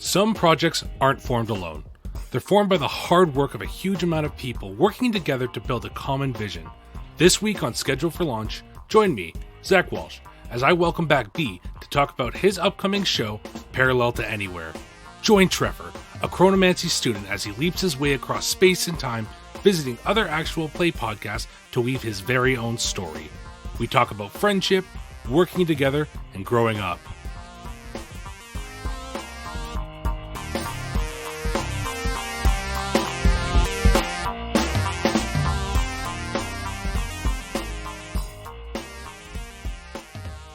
Some projects aren't formed alone. They're formed by the hard work of a huge amount of people working together to build a common vision. This week on Schedule for Launch, join me, Zach Walsh, as I welcome back B to talk about his upcoming show, Parallel to Anywhere. Join Trevor, a chronomancy student, as he leaps his way across space and time, visiting other actual play podcasts to weave his very own story. We talk about friendship, working together, and growing up.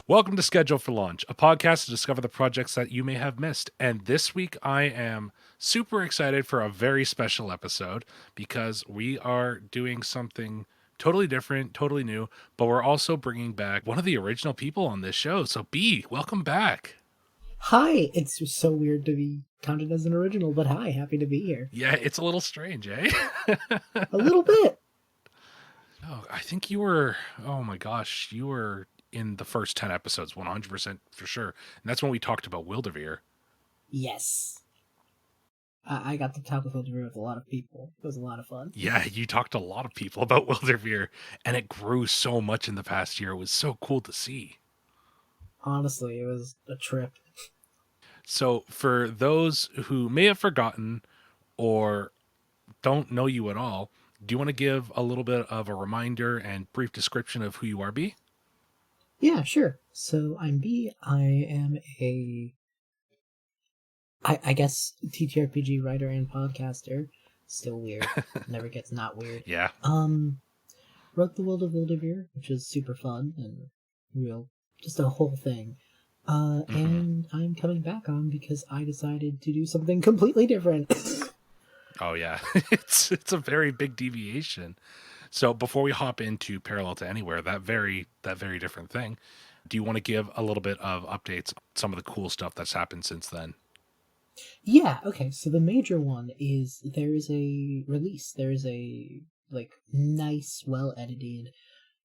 Welcome to Schedule for Launch, a podcast to discover the projects that you may have missed. And this week I am super excited for a very special episode because we are doing something totally different, totally new, but we're also bringing back one of the original people on this show. So B, welcome back. Hi, it's so weird to be counted as an original, but hi, happy to be here. Yeah, it's a little strange, eh? A little bit. Oh, I think you were, oh my gosh, you were in the first 10 episodes, 100% for sure. And that's when we talked about Wilderveer. Yes. I got to talk with Wilderveer with a lot of people. It was a lot of fun. Yeah, you talked to a lot of people about Wilderveer, and it grew so much in the past year. It was so cool to see. Honestly, it was a trip. So for those who may have forgotten or don't know you at all, do you want to give a little bit of a reminder and brief description of who you are, B? Yeah, sure. So I'm B. I am I guess TTRPG writer and podcaster. Still weird. Never gets not weird. Yeah. Wrote The World of Wilderveer, which is super fun and real, just a whole thing. And I'm coming back on because I decided to do something completely different. Oh yeah, it's a very big deviation. So before we hop into Parallel to Anywhere, that very different thing, do you want to give a little bit of updates on some of the cool stuff that's happened since then? Yeah, okay, so the major one is there is a release. There is a, nice, well-edited,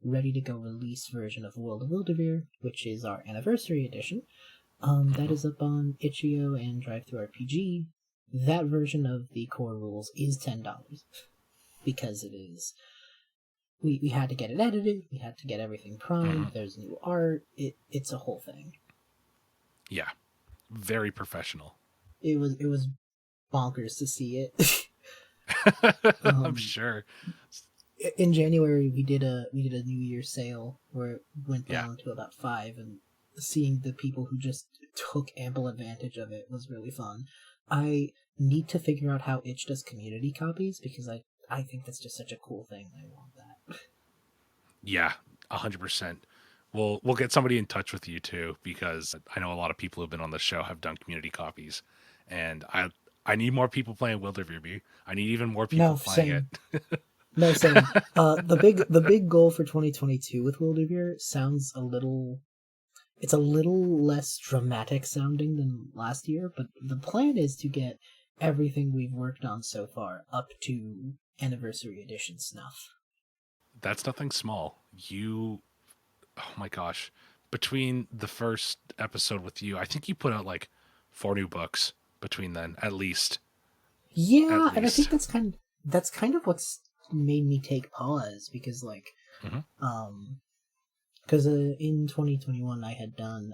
ready-to-go release version of World of Wilderveer, which is our anniversary edition. That is up on itch.io and DriveThruRPG. That version of the core rules is $10, because it is... We had to get it edited, we had to get everything primed, there's new art, it's a whole thing. Yeah, very professional. It was bonkers to see it. I'm sure. In January we did a New Year's sale where it went down to about 5, and seeing the people who just took ample advantage of it was really fun. I need to figure out how itch does community copies, because I think that's just such a cool thing. I want that. Yeah, 100%. We'll get somebody in touch with you too, because I know a lot of people who've been on the show have done community copies, and I need more people playing Wilderveer. I need even more people playing it. No, same. The big goal for 2022 with Wilderveer sounds it's a little less dramatic sounding than last year, but the plan is to get everything we've worked on so far up to anniversary edition snuff. That's nothing small. Oh my gosh, between the first episode with you, I think you put out 4 new books between then, at least. Yeah, and I think that's kind of what's made me take pause, because because in 2021 I had done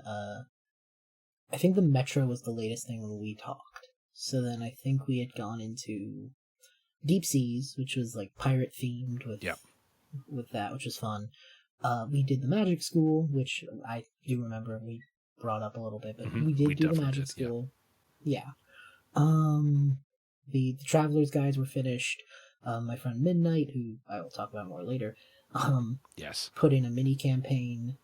I think the Metro was the latest thing when we talked. So then I think we had gone into Deep Seas, which was pirate themed with that, which was fun. We did the Magic School, which I do remember we brought up a little bit, but we did do the Magic School. Yeah. The Traveler's Guides were finished. My friend Midnight, who I will talk about more later, put in a mini campaign.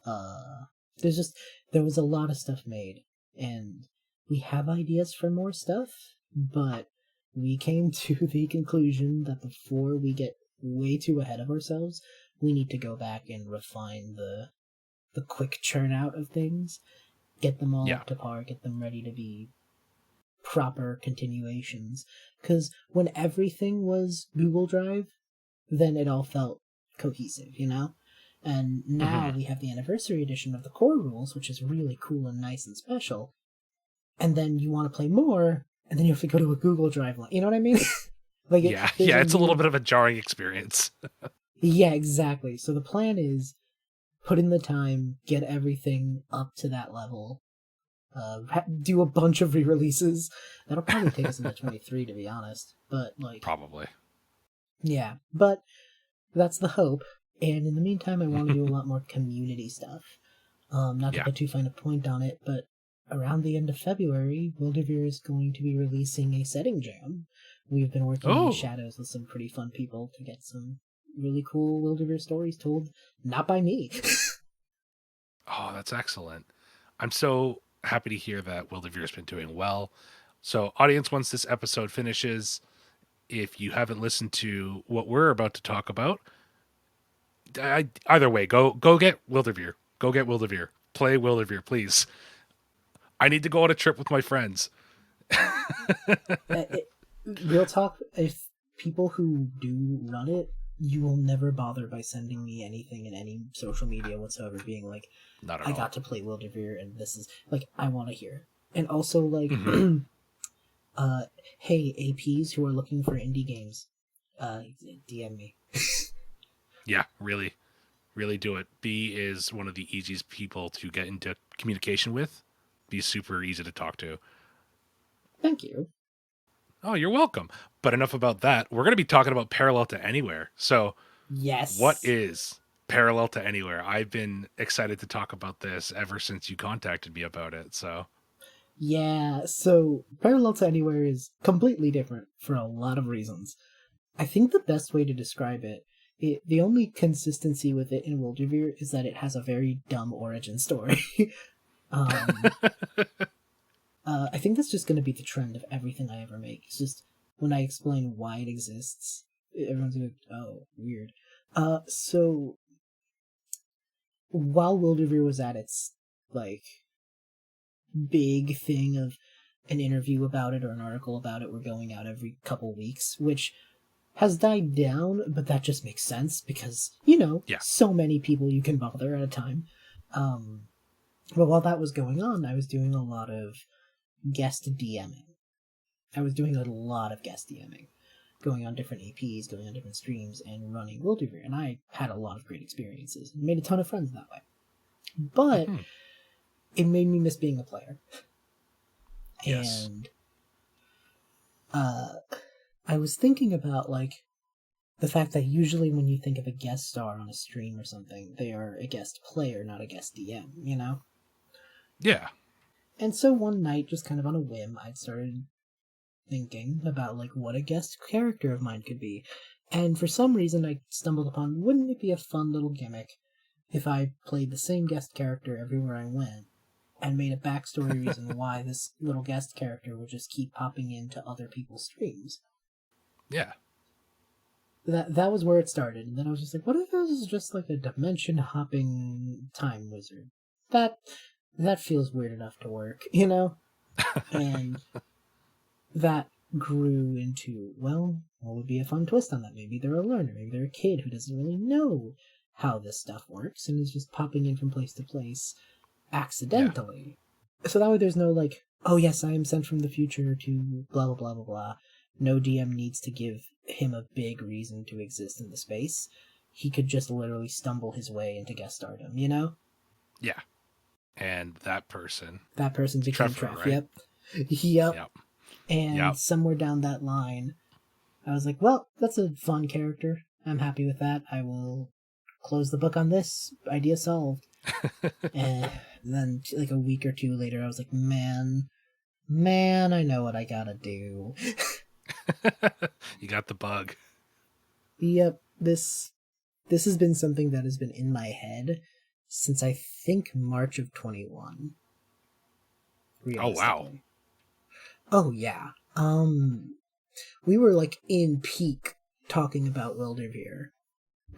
There was a lot of stuff made, and we have ideas for more stuff, but we came to the conclusion that before we get way too ahead of ourselves, we need to go back and refine the quick churn out of things, get them all up to par, get them ready to be proper continuations. Because when everything was Google Drive, then it all felt cohesive, you know? And now we have the anniversary edition of the core rules, which is really cool and nice and special. and then you want to play more, and then you have to go to a Google Drive line. You know what I mean? Like Yeah, there's yeah, it's a little new- bit of a jarring experience. Yeah, exactly. So the plan is put in the time, get everything up to that level, do a bunch of re-releases. That'll probably take us into 23, to be honest. But like, Probably. yeah, but that's the hope. And in the meantime, I want to do a lot more community stuff. Not to Yeah. put too fine a point on it, but around the end of February, Wildevere is going to be releasing a setting jam. We've been working in Oh. the shadows with some pretty fun people to get some really cool Wildevere stories told, not by me. Oh, that's excellent. I'm so happy to hear that Wildevere's been doing well. So, audience, once this episode finishes, if you haven't listened to what we're about to talk about, either way, go get Wildevere. Go get Wildevere. Play Wildevere, please. I need to go on a trip with my friends. Real talk, if people who do run it, you will never bother by sending me anything in any social media whatsoever, being like, Not at I all. got to play Wildevere, and this is like I want to hear. And also like, Mhm. hey APs who are looking for indie games, DM me. Yeah, really, really do it. B is one of the easiest people to get into communication with. B's super easy to talk to. Thank you. Oh, you're welcome. But enough about that. We're going to be talking about Parallel to Anywhere. So, Yes. what is Parallel to Anywhere? I've been excited to talk about this ever since you contacted me about it. So, Yeah, so Parallel to Anywhere is completely different for a lot of reasons. I think the best way to describe the only consistency with it in Wildevere is that it has a very dumb origin story. um, I think that's just going to be the trend of everything I ever make. It's just when I explain why it exists, everyone's like, oh, weird. So while Wildevere was at its, like, big thing of an interview about it or an article about it were going out every couple weeks, which has died down, but that just makes sense because, Yeah. so many people you can bother at a time. But while that was going on, I was doing a lot of guest DMing. Going on different APs, going on different streams, and running Wildevere, and I had a lot of great experiences and made a ton of friends that way. But Mhm. it made me miss being a player. Yes. And I was thinking about, like, the fact that usually when you think of a guest star on a stream or something, they are a guest player, not a guest DM, Yeah. And so one night, just kind of on a whim, I started thinking about, like, what a guest character of mine could be. And for some reason, I stumbled upon, wouldn't it be a fun little gimmick if I played the same guest character everywhere I went, and made a backstory reason why this little guest character would just keep popping into other people's streams. Yeah. That was where it started, and then I was just like, what if this is just like a dimension hopping time wizard? That feels weird enough to work, And that grew into, well, what would be a fun twist on that? Maybe they're a learner, maybe they're a kid who doesn't really know how this stuff works and is just popping in from place to place accidentally. Yeah. So that way there's no like, oh yes, I am sent from the future to blah blah blah blah blah. No DM needs to give him a big reason to exist in the space. He could just literally stumble his way into guest stardom, Yeah. And that person became Trevor, Trev. right? Yep. And Yep. somewhere down that line, I was like, well, that's a fun character. I'm happy with that. I will close the book on this. Idea solved. And then, like, a week or two later, I was like, man, I know what I gotta do. You got the bug. Yep, this has been something that has been in my head since I think March of 21. Oh, wow. Oh, yeah. We were, like, in peak talking about Wildevere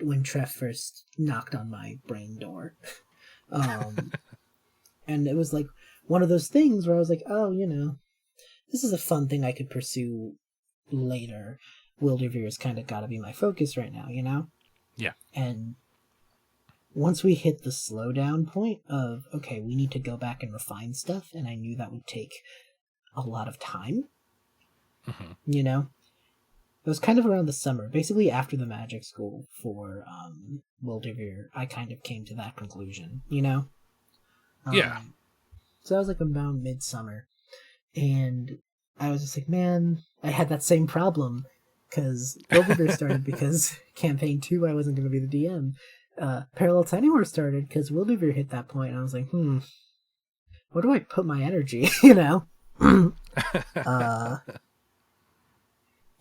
when Treff first knocked on my brain door. And it was, like, one of those things where I was like, oh, this is a fun thing I could pursue later. Wildevere's kind of got to be my focus right now, Yeah. And once we hit the slowdown point of, okay, we need to go back and refine stuff, and I knew that would take a lot of time. Hmm. You know, it was kind of around the summer, basically after the magic school for Wilderveer. I kind of came to that conclusion. You know, Yeah. so I was like about midsummer, and I was just like, man, I had that same problem because Wilderveer started because campaign 2 I wasn't going to be the DM. Parallel to Anywhere started because Wilderveer hit that point, and I was like, where do I put my energy? You know, uh,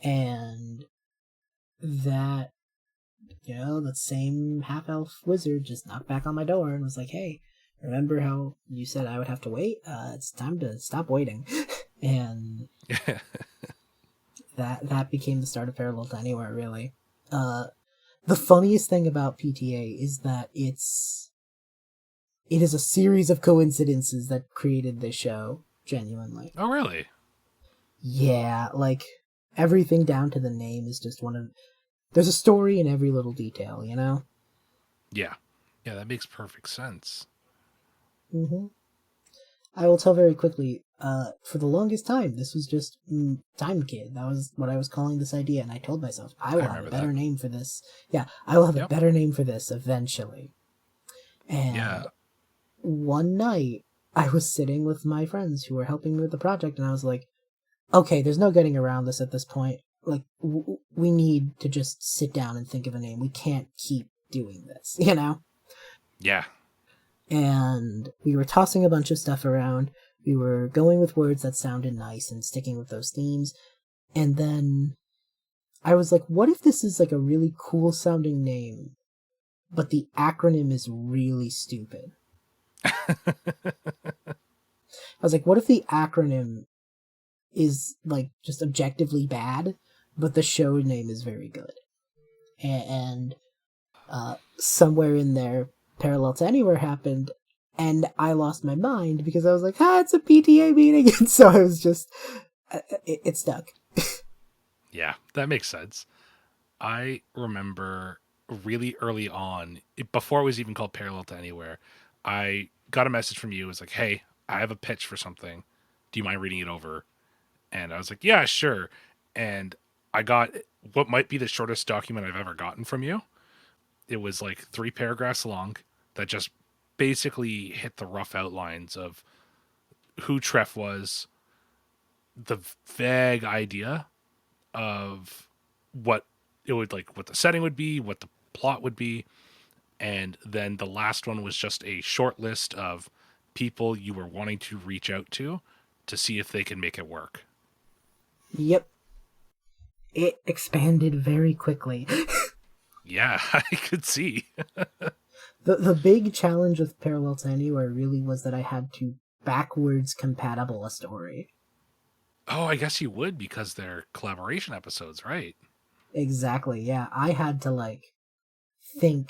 and that that same half elf wizard just knocked back on my door and was like, "Hey, remember how you said I would have to wait? It's time to stop waiting." And that became the start of Parallel to Anywhere. Really, the funniest thing about PTA is that it is a series of coincidences that created this show. Genuinely, Oh, really? yeah, like everything down to the name is just one of. There's a story in every little detail, you know. Yeah. Yeah, that makes perfect sense. Mm-hmm. I will tell very quickly. For the longest time, this was just Time Kid. That was what I was calling this idea, and I told myself I I will have a remember that. better name for this. Yeah, I will have a Yep. better name for this eventually. Yeah. And one night, I was sitting with my friends who were helping me with the project, and I was like, "Okay, there's no getting around this at this point. Like, we need to just sit down and think of a name. We can't keep doing this, you know." Yeah. And we were tossing a bunch of stuff around. We were going with words that sounded nice and sticking with those themes. And then I was like, what if this is like a really cool sounding name, but the acronym is really stupid? I was like, what if the acronym is like just objectively bad, but the show name is very good? And somewhere in there, Parallel to Anywhere happened, and I lost my mind because I was like, it's a PTA meeting, and so I was just, it stuck. Yeah, that makes sense. I remember really early on, before it was even called Parallel to Anywhere, I got a message from you. It was like, hey, I have a pitch for something. Do you mind reading it over? And I was like, yeah, sure. And I got what might be the shortest document I've ever gotten from you. It was like 3 paragraphs long that just basically hit the rough outlines of who Treff was, the vague idea of what it would like, what the setting would be, what the plot would be, and then the last one was just a short list of people you were wanting to reach out to see if they can make it work. Yep, it expanded very quickly. Yeah, I could see. The big challenge with Parallel to Anywhere really was that I had to backwards compatible a story. Oh, I guess you would because they're collaboration episodes, right? Exactly, yeah. I had to like think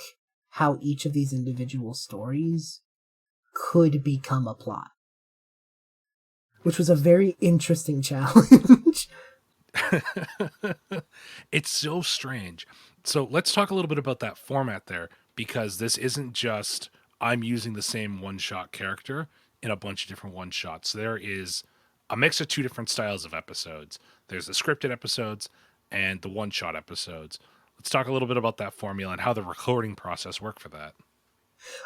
how each of these individual stories could become a plot, which was a very interesting challenge. It's so strange. So let's talk a little bit about that format there because this isn't just I'm using the same one shot character in a bunch of different one shots. There is a mix of 2 different styles of episodes. There's the scripted episodes and the one shot episodes. Let's talk a little bit about that formula and how the recording process worked for that.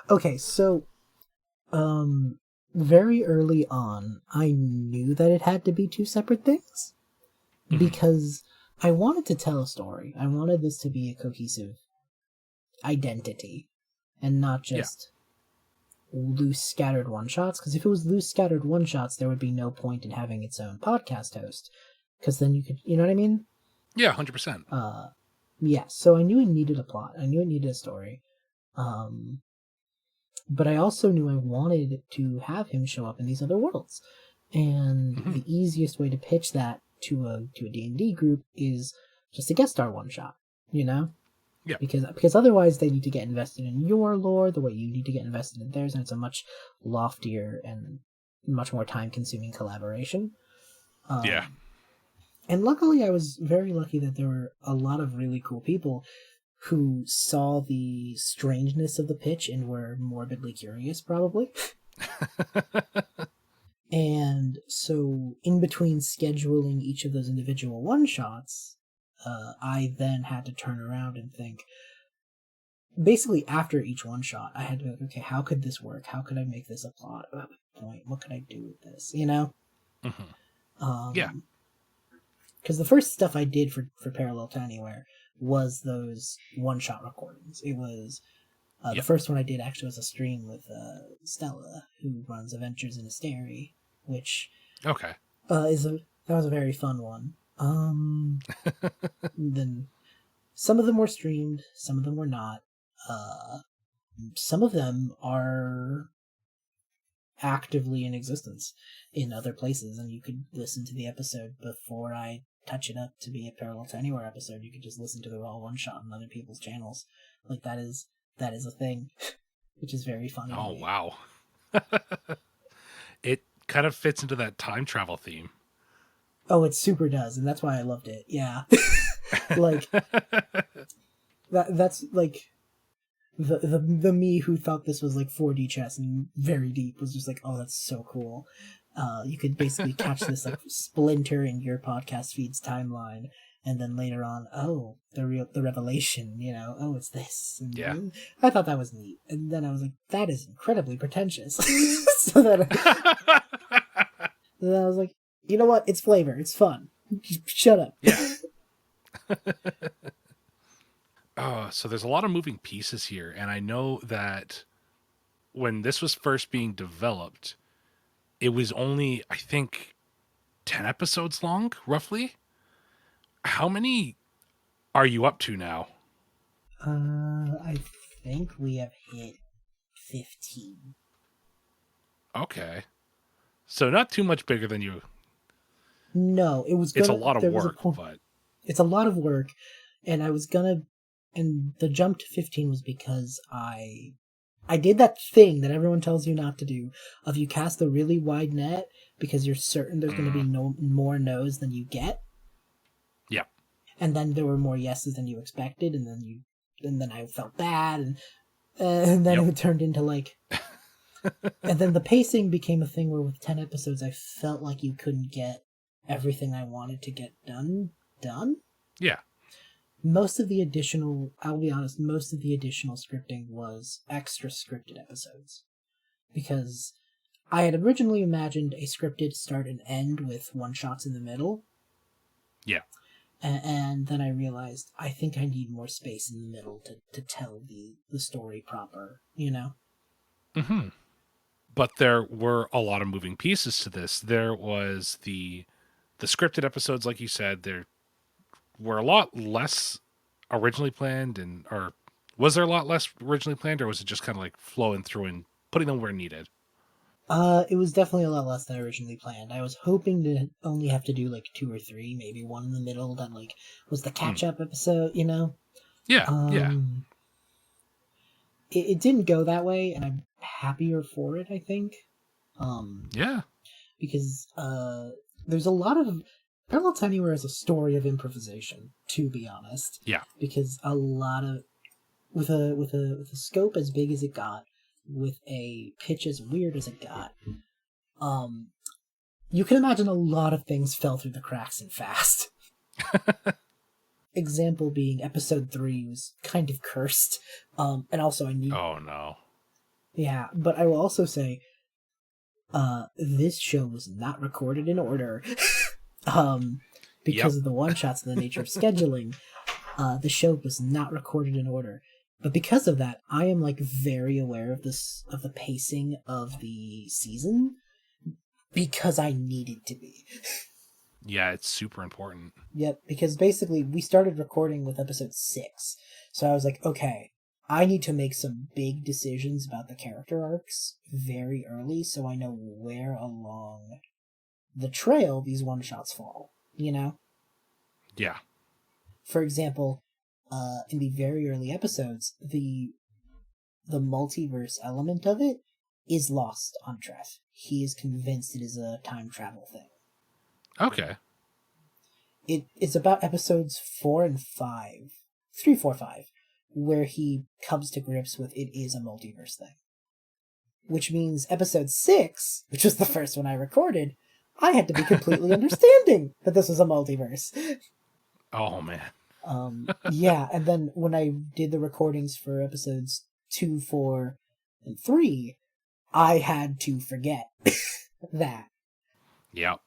Okay, so very early on, I knew that it had to be two separate things Hmm. because I wanted to tell a story. I wanted this to be a cohesive identity and not Yeah. just loose scattered one shots, because if it was loose scattered one shots there would be no point in having its own podcast host, because then you know what I mean. Yeah, 100%. Yeah, so I knew it needed a plot, I knew it needed a story, um but I also knew I wanted to have him show up in these other worlds, and Hmm. the easiest way to pitch that to a D&D group is just a guest star one shot, you know, Yeah. because otherwise they need to get invested in your lore the way you need to get invested in theirs, and it's a much loftier and much more time consuming collaboration. Yeah. And luckily I was very lucky that there were a lot of really cool people who saw the strangeness of the pitch and were morbidly curious, probably. And so in between scheduling each of those individual one-shots, I then had to turn around and think, basically after each one-shot, I had to be like, okay, how could this work? How could I make this a plot point? What could I do with this? You know? Yeah. Because the first stuff I did for Parallel to Anywhere was those one-shot recordings. It was the first one I did actually was a stream with Stella, who runs Adventures in Asteri, which Okay. that was a very fun one. Then some of them were streamed, some of them were not. Some of them are actively in existence in other places, and you could listen to the episode before I touch it up to be a Parallel to Anywhere episode. You could just listen to the raw one shot on other people's channels. Like that is a thing, which is very funny. Oh wow. It kind of fits into that time travel theme. Oh, it super does, and that's why I loved it. Yeah. Like that's like the me who thought this was like 4D chess and very deep was just like, oh, that's so cool. You could basically catch this like splinter in your podcast feed's timeline, and then later on, oh, the revelation, you know, oh, it's this. And Yeah. I thought that was neat, and then I was like, that is incredibly pretentious. So then I was like, you know what? It's flavor. It's fun. Shut up. Yeah. So there's a lot of moving pieces here, and I know that when this was first being developed, it was only, I think, 10 episodes long, roughly. How many are you up to now? I think we have hit 15. Okay. So not too much bigger than you. No, It's a lot of work, but it's a lot of work, and and the jump to 15 was because I did that thing that everyone tells you not to do, of you cast a really wide net because you're certain there's going to be no more no's than you get. Yeah. And then there were more yeses than you expected, and then I felt bad, and then it turned into like and then the pacing became a thing where with 10 episodes I felt like you couldn't get everything I wanted to get done. Yeah. Most of the additional scripting was extra scripted episodes. Because I had originally imagined a scripted start and end with one-shots in the middle. Yeah. And then I realized I think I need more space in the middle to tell the story proper, you know? Mm-hmm. But there were a lot of moving pieces to this. There was the scripted episodes, like you said, there were a lot less originally planned, or was there a lot less originally planned, or was it just kind of like flowing through and putting them where needed? It was definitely a lot less than originally planned. I was hoping to only have to do like 2 or 3, maybe one in the middle that like was the catch-up episode, you know? Yeah. It didn't go that way, and I'm happier for it, I think. Yeah. Because there's a lot of Parallel to Anywhere as a story of improvisation, to be honest. Yeah. Because a lot of with a scope as big as it got, with a pitch as weird as it got, you can imagine a lot of things fell through the cracks and fast. Example being episode 3 was kind of cursed, and also I need. Oh no. Yeah, but I will also say, this show was not recorded in order, because of the one-shots and the nature of scheduling. The show was not recorded in order, but because of that, I am like very aware of the pacing of the season, because I needed to be. Yeah, it's super important. Yep, because basically we started recording with episode 6, so I was like, okay, I need to make some big decisions about the character arcs very early so I know where along the trail these one-shots fall, you know? Yeah. For example, in the very early episodes, the multiverse element of it is lost on Treff. He is convinced it is a time travel thing. Okay. It's about episodes 4 and 5, 3, 4, 5, where he comes to grips with it is a multiverse thing. which means episode 6, which was the first one I recorded, I had to be completely understanding that this was a multiverse. Oh, man. Yeah, and then when I did the recordings for episodes 2, 4, and 3, I had to forget that. Yep.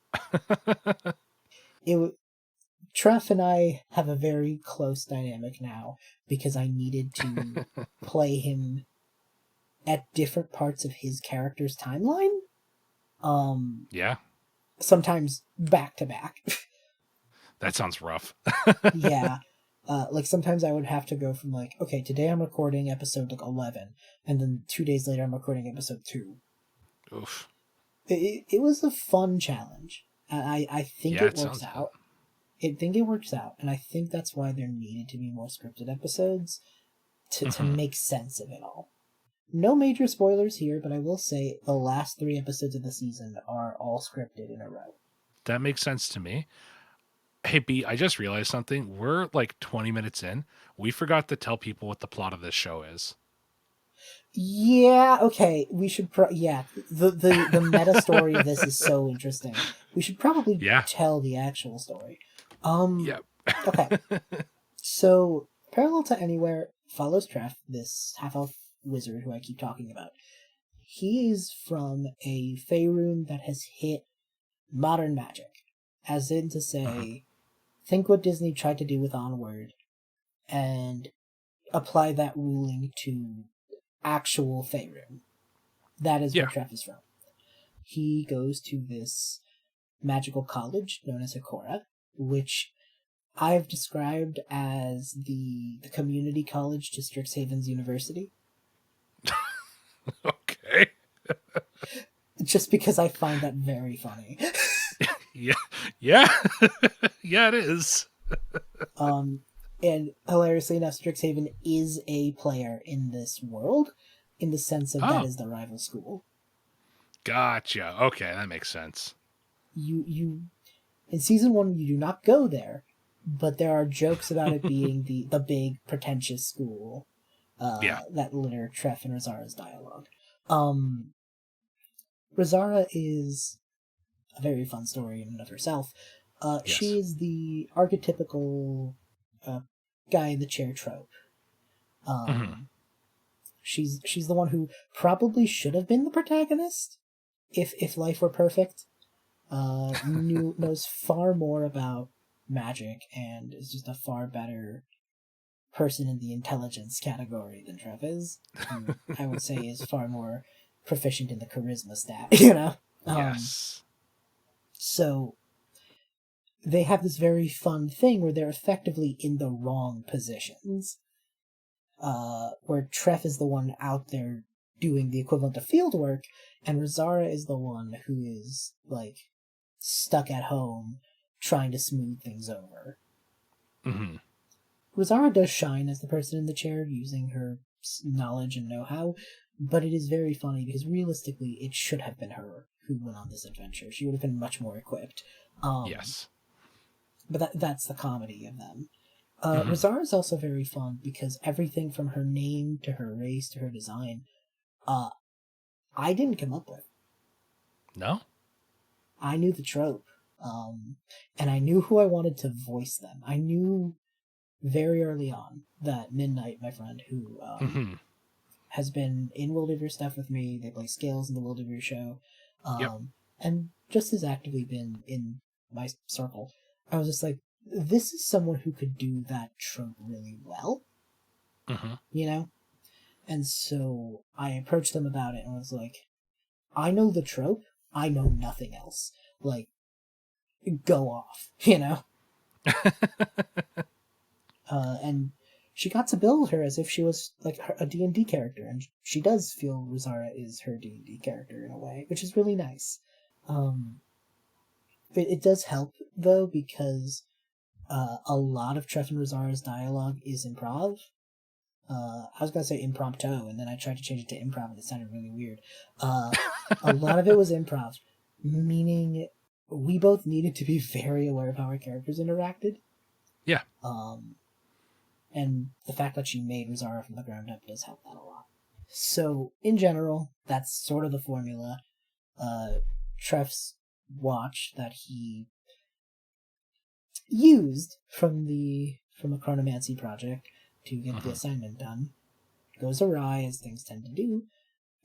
Treff and I have a very close dynamic now because I needed to play him at different parts of his character's timeline. Yeah. Sometimes back to back. That sounds rough. Yeah. Like sometimes I would have to go from like, okay, today I'm recording episode like 11, and then 2 days later I'm recording episode 2. Oof. It was a fun challenge. I think it works out. I think it works out, and I think that's why there needed to be more scripted episodes to make sense of it all. No major spoilers here, but I will say the last 3 episodes of the season are all scripted in a row. That makes sense to me. Hey, B, I just realized something. We're like 20 minutes in. We forgot to tell people what the plot of this show is. Yeah, okay. We should the meta story of this is so interesting. We should probably tell the actual story. Yep. Okay. So, Parallel to Anywhere follows Treff, this half-elf wizard who I keep talking about. He is from a Faerun that has hit modern magic. As in to say, think what Disney tried to do with Onward and apply that ruling to actual Faerun. That is where Treff is from. He goes to this magical college known as Hikora, which I've described as the community college to Strixhaven's University. Okay. Just because I find that very funny. Yeah. Yeah, it is. And hilariously enough, Strixhaven is a player in this world, in the sense of that is the rival school. Gotcha. Okay, that makes sense. You in season 1 you do not go there, but there are jokes about it being the big pretentious school that litter Treff and Razara's dialogue. Razara is a very fun story in and of herself. She is the archetypical guy in the chair trope. She's the one who probably should have been the protagonist if life were perfect. Knows far more about magic and is just a far better person in the intelligence category than Treff is. I would say is far more proficient in the charisma stat, you know? Yes. So they have this very fun thing where they're effectively in the wrong positions. Where Treff is the one out there doing the equivalent of field work, and Razara is the one who is, like, stuck at home trying to smooth things over. Razara does shine as the person in the chair, using her knowledge and know-how, but it is very funny because realistically it should have been her who went on this adventure. She would have been much more equipped. Yes. But that's the comedy of them. Razara is also very fun because everything from her name to her race to her design, I didn't come up with. No? I knew the trope. And I knew who I wanted to voice them. I knew very early on that Midnight, my friend, who has been in Wilderveer stuff with me, they play Scales in the Wilderveer show, and just as actively been in my circle, I was just like, this is someone who could do that trope really well, you know? And so I approached them about it and was like, I know the trope, I know nothing else. Like, go off, you know? And she got to build her as if she was like a D&D character, and she does feel Razara is her D&D character in a way, which is really nice. It does help, though, because a lot of Treff and Razara's dialogue is improv. I was going to say impromptu, and then I tried to change it to improv, and it sounded really weird. A lot of it was improv, meaning we both needed to be very aware of how our characters interacted. Yeah. And the fact that she made Razara from the ground up does help that a lot. So, in general, that's sort of the formula. Tref's watch that he used from a chronomancy project to get the assignment done goes awry, as things tend to do,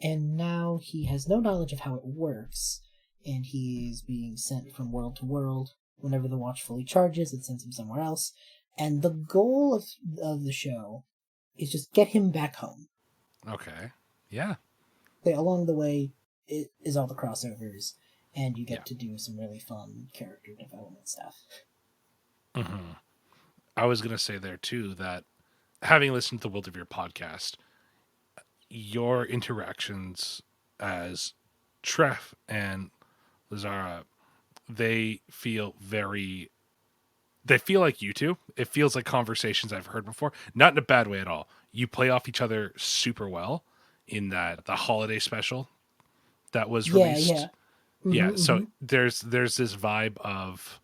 and now he has no knowledge of how it works, and he's being sent from world to world. Whenever the watch fully charges, it sends him somewhere else, and the goal of the show is just get him back home. Okay. Yeah. Along the way, it is all the crossovers, and you get to do some really fun character development stuff. Mm-hmm. I was going to say there, too, that having listened to the World of Your podcast, your interactions as Tref and Lazara, they feel like you two. It feels like conversations I've heard before, not in a bad way at all. You play off each other super well in that the holiday special that was released. Yeah. Mm-hmm, Yeah, so mm-hmm. there's this vibe of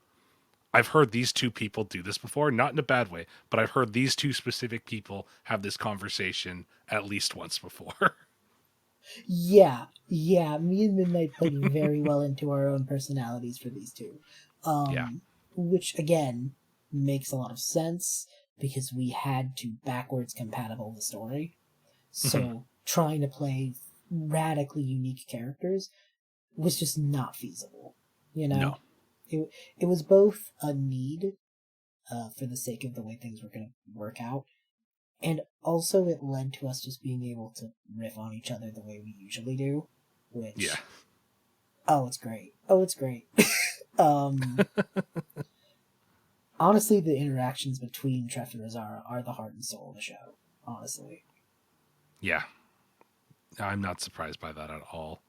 I've heard these two people do this before, not in a bad way, but I've heard these two specific people have this conversation at least once before. Yeah. Me and Midnight played very well into our own personalities for these two. Yeah. Which, again, makes a lot of sense because we had to backwards compatible the story. So trying to play radically unique characters was just not feasible. You know? No. It was both a need for the sake of the way things were going to work out, and also it led to us just being able to riff on each other the way we usually do, which... Yeah. Oh, it's great. Honestly, the interactions between Tref and Razara are the heart and soul of the show, honestly. Yeah. I'm not surprised by that at all.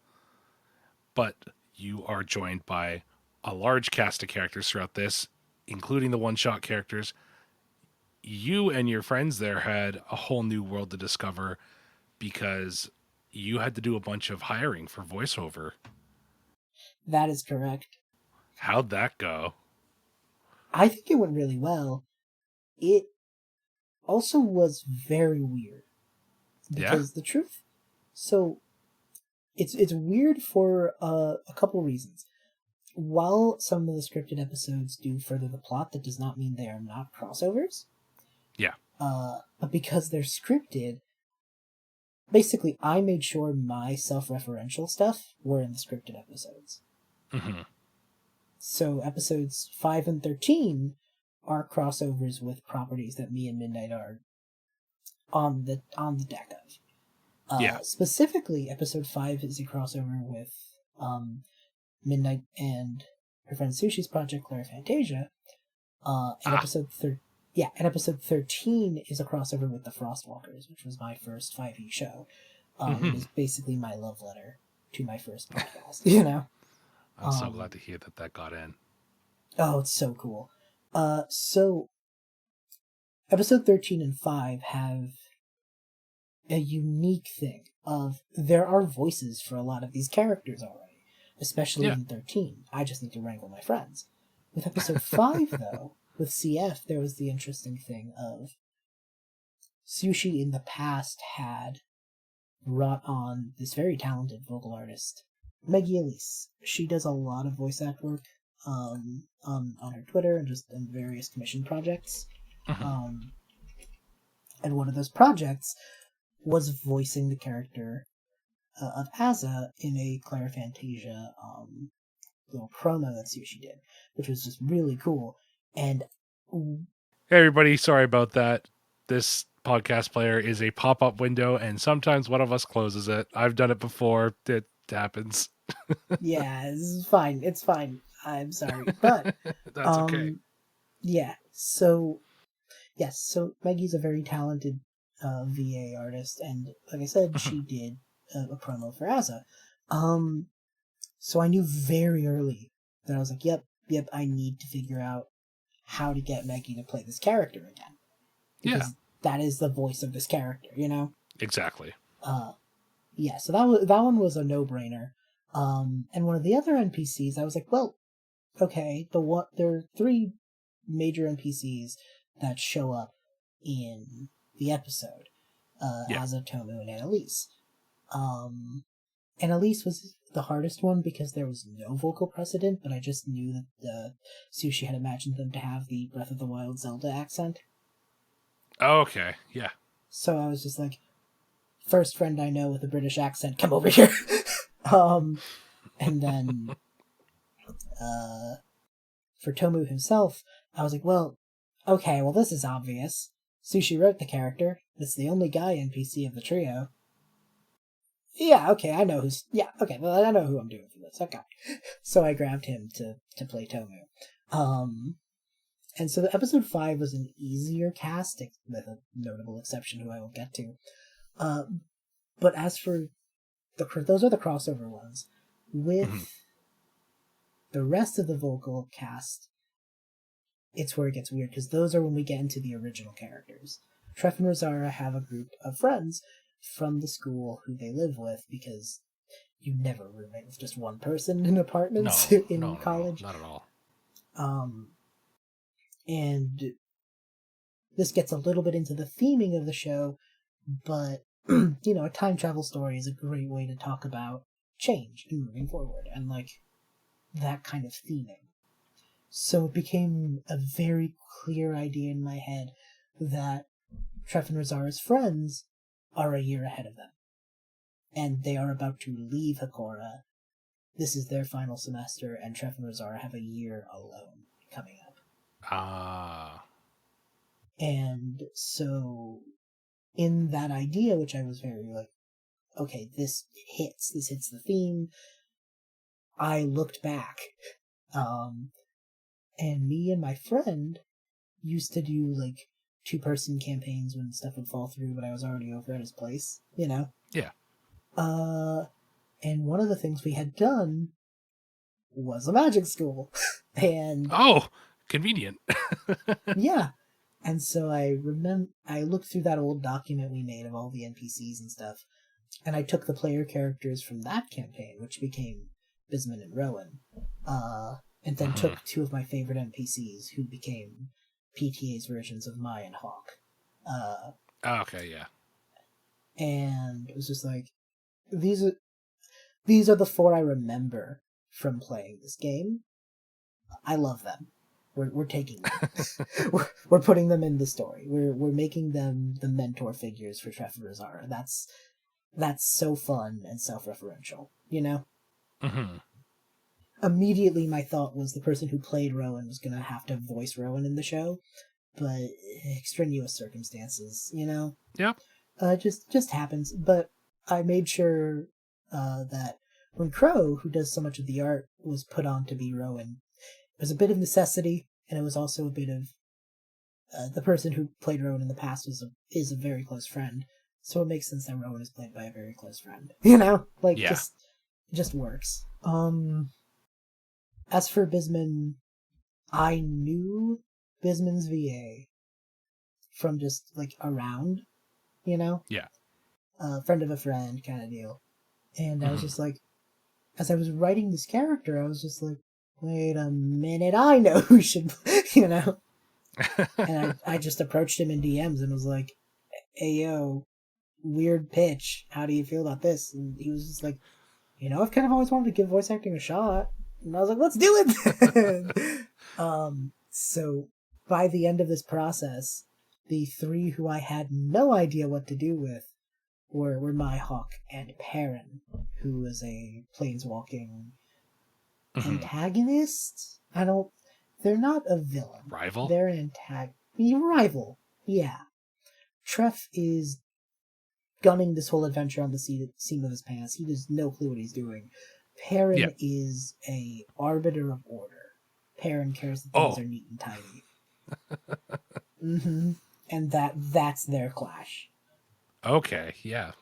But you are joined by a large cast of characters throughout this, including the one-shot characters. You and your friends there had a whole new world to discover because you had to do a bunch of hiring for voiceover. That is correct. How'd that go? I think it went really well. It also was very weird. Because the truth... So, it's weird for a couple reasons. While some of the scripted episodes do further the plot, that does not mean they are not crossovers. Yeah. But because they're scripted, basically I made sure my self-referential stuff were in the scripted episodes. Mm-hmm. So episodes 5 and 13 are crossovers with properties that me and Midnight are on the deck of. Yeah. Specifically, episode 5 is a crossover with Midnight and her friend Sushi's project, Claire Fantasia. And episode 13 is a crossover with the Frostwalkers, which was my first 5e show. It is basically my love letter to my first podcast, you know? I'm so glad to hear that got in. Oh, it's so cool. So episode 13 and 5 have a unique thing of there are voices for a lot of these characters already, especially in 13. I just need to wrangle my friends. With episode 5, though, with CF, there was the interesting thing of Sushi in the past had brought on this very talented vocal artist, Maggie Elise. She does a lot of voice act work on her Twitter and just in various commission projects. And one of those projects was voicing the character of Aza in a Claire Fantasia little promo that Sushi did, which was just really cool. And hey everybody, sorry about that. This podcast player is a pop-up window, and sometimes one of us closes it. I've done it before. It happens. Yeah, it's fine. It's fine. I'm sorry, but that's okay. Yeah. So yes. So Maggie's a very talented VA artist, and like I said, she did a promo for Aza. So I knew very early that I was like, yep, I need to figure out how to get Maggie to play this character again. Because that is the voice of this character, you know? Exactly. Yeah, so that one was a no-brainer. And one of the other NPCs, I was like, well, okay, there are 3 major NPCs that show up in the episode. Aza, Tomu, and Annalise. And Elise was the hardest one because there was no vocal precedent, but I just knew that Sushi had imagined them to have the Breath of the Wild Zelda accent. Okay, yeah. So I was just like, first friend I know with a British accent, come over here. And then for Tomu himself, I was like, well, okay, well this is obvious. Sushi wrote the character. It's the only guy NPC of the trio. Yeah, okay, I know who's... Yeah, okay, well, I know who I'm doing for this. Okay. So I grabbed him to play Tomu. And so the episode 5 was an easier cast, with a notable exception who I will get to. But as for... those are the crossover ones. With the rest of the vocal cast, it's where it gets weird, because those are when we get into the original characters. Treff and Rosara have a group of friends from the school who they live with, because you never roommate with just one person in apartments in college. No, not at all. And this gets a little bit into the theming of the show, but, you know, a time travel story is a great way to talk about change and moving forward, and, like, that kind of theming. So it became a very clear idea in my head that Treff and Rosara's friends are a year ahead of them. And they are about to leave Hikora. This is their final semester, and Treff and Rosara have a year alone coming up. And so, in that idea, which I was very like, okay, this hits the theme, I looked back. And me and my friend used to do, like, 2-person campaigns when stuff would fall through, but I was already over at his place, you know? Yeah. And one of the things we had done was a magic school. And... Oh, convenient. Yeah. And so I looked through that old document we made of all the NPCs and stuff, and I took the player characters from that campaign, which became Bisman and Rowan, and then took 2 of my favorite NPCs, who became PTA's versions of Mai and Hawk. Okay, yeah. And it was just like, these are the 4 I remember from playing this game. I love them. We're taking them. we're putting them in the story. We're making them the mentor figures for Treff and Rosara. That's so fun and self-referential, you know? Mm-hmm. Immediately my thought was the person who played Rowan was going to have to voice Rowan in the show, but extraneous circumstances, you know? Yeah. Just happens. But I made sure that when Crow, who does so much of the art, was put on to be Rowan, it was a bit of necessity, and it was also a bit of the person who played Rowan in the past is a very close friend, so it makes sense that Rowan is played by a very close friend. You know, like, yeah. just works. As for Bisman, I knew Bisman's VA from just, like, around, you know? Yeah. Friend of a friend kind of deal. And I was just like, as I was writing this character, I was just like, wait a minute, I know who should, you know? And I just approached him in DMs and was like, hey, yo, weird pitch. How do you feel about this? And he was just like, you know, I've kind of always wanted to give voice acting a shot. And I was like, let's do it! So by the end of this process, the 3 who I had no idea what to do with were Mai, Hawk, and Perrin, who was a planeswalking antagonist? They're not a villain. Rival? They're an rival, yeah. Treff is gunning this whole adventure on the seam of his pants. He has no clue what he's doing. Perrin is a arbiter of order. Perrin cares that things are neat and tidy. And that's their clash. Okay, yeah.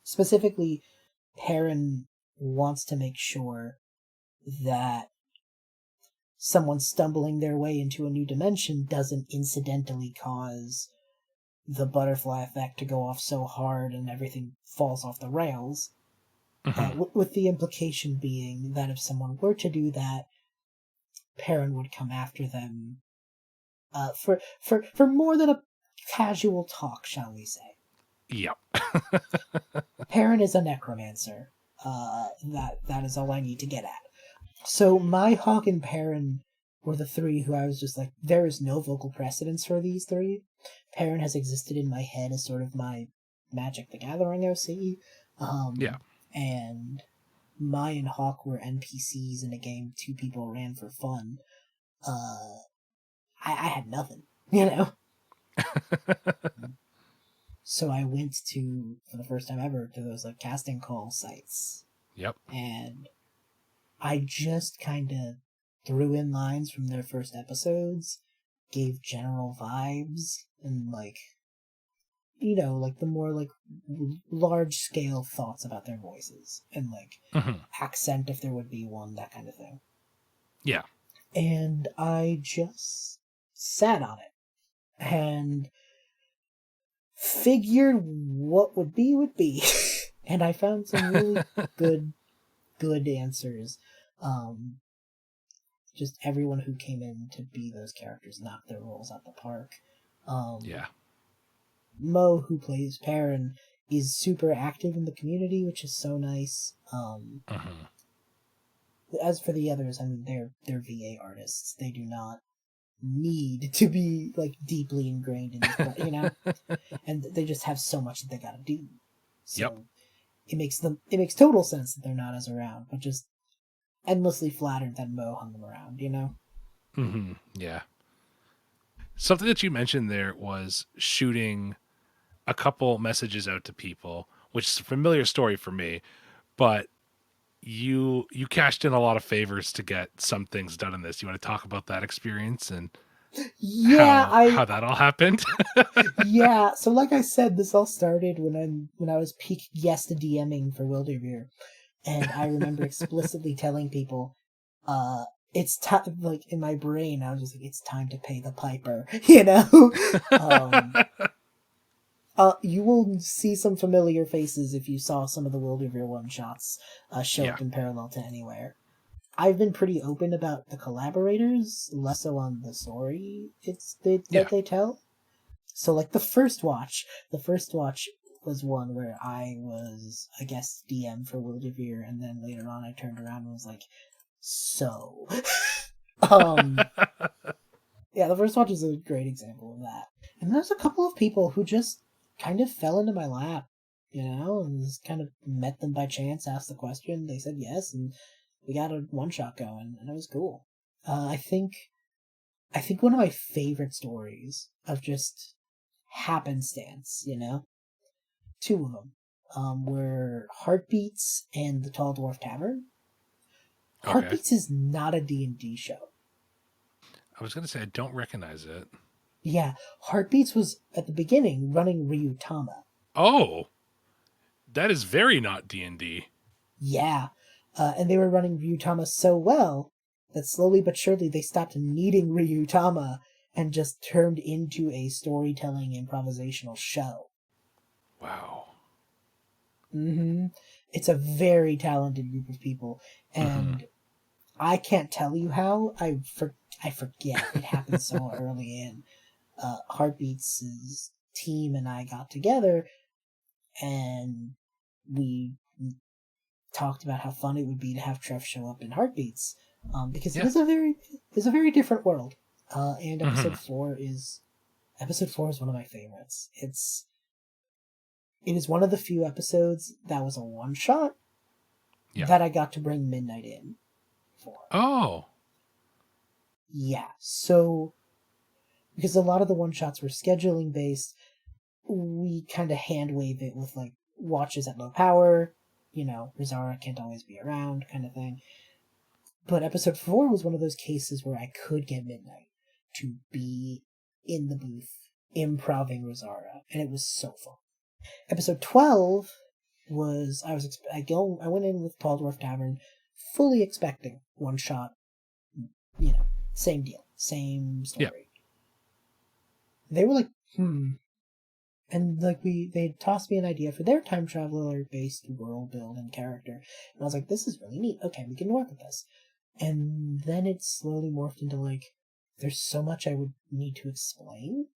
Specifically, Perrin wants to make sure that someone stumbling their way into a new dimension doesn't incidentally cause the butterfly effect to go off so hard and everything falls off the rails. With the implication being that if someone were to do that, Perrin would come after them for more than a casual talk, shall we say. Yep. Perrin is a necromancer. That is all I need to get at. So my Hawk and Perrin were the three who I was just like, there is no vocal precedence for these three. Perrin has existed in my head as sort of my Magic the Gathering OC. Yeah. And Mai and Hawk were NPCs in a game two people ran for fun. I had nothing, you know? So I went to, for the first time ever, to those like casting call sites. Yep. And I just kind of threw in lines from their first episodes, gave general vibes, and like, you know, like the more like large scale thoughts about their voices and like accent if there would be one, that kind of thing. Yeah. And I just sat on it and figured what would be. And I found some really good answers. Just everyone who came in to be those characters knocked their roles out the park. Yeah. Mo, who plays Perrin, is super active in the community, which is so nice. As for the others, I mean, they're VA artists. They do not need to be like deeply ingrained in this, you know, and they just have so much that they gotta do. So it makes total sense that they're not as around, but just endlessly flattered that Mo hung them around, you know? Yeah. Something that you mentioned there was shooting a couple messages out to people, which is a familiar story for me, but you cashed in a lot of favors to get some things done in this. You want to talk about that experience and how that all happened? Yeah, so like I said, this all started when I was peak guest DMing for Wilderbeer, and I remember explicitly telling people, it's time, like in my brain, I was just like, it's time to pay the piper, you know? You will see some familiar faces if you saw some of the Wilderbeer one-shots show up in Parallel to Anywhere. I've been pretty open about the collaborators, less so on the story that they tell. So like the first watch was one where I was, I guess, DM for Wilderveer, and then later on I turned around and was like, so. Yeah, the first watch is a great example of that. And there's a couple of people who just kind of fell into my lap, you know, and just kind of met them by chance, asked the question, they said yes, and we got a one-shot going, and it was cool. I think one of my favorite stories of just happenstance, you know, two of them, were Heartbeats and the Tall Dwarf Tavern. Okay. Heartbeats is not a D&D show. I was going to say, I don't recognize it. Yeah, Heartbeats was, at the beginning, running Ryutama. Oh, that is very not D&D. Yeah, and they were running Ryutama so well that slowly but surely they stopped needing Ryutama and just turned into a storytelling improvisational show. Wow. It's a very talented group of people, and I can't tell you how. I forget. It happened so early in. Heartbeats' team and I got together, and we talked about how fun it would be to have Trev show up in Heartbeats, because it's a very different world. And episode 4 is one of my favorites. It is one of the few episodes that was a one shot that I got to bring Midnight in for. Oh, yeah. So because a lot of the one shots were scheduling based, we kind of hand wave it with like watches at low power. You know, Rizara can't always be around, kind of thing. But episode 4 was one of those cases where I could get Midnight to be in the booth improving Rizara, and it was so fun. Episode 12 was I went in with Tall Dwarf Tavern fully expecting one shot, you know, same deal, same story. Yeah. They were like, and like they tossed me an idea for their time traveler based world build and character, and I was like, this is really neat. Okay, we can work with this. And then it slowly morphed into like, there's so much I would need to explain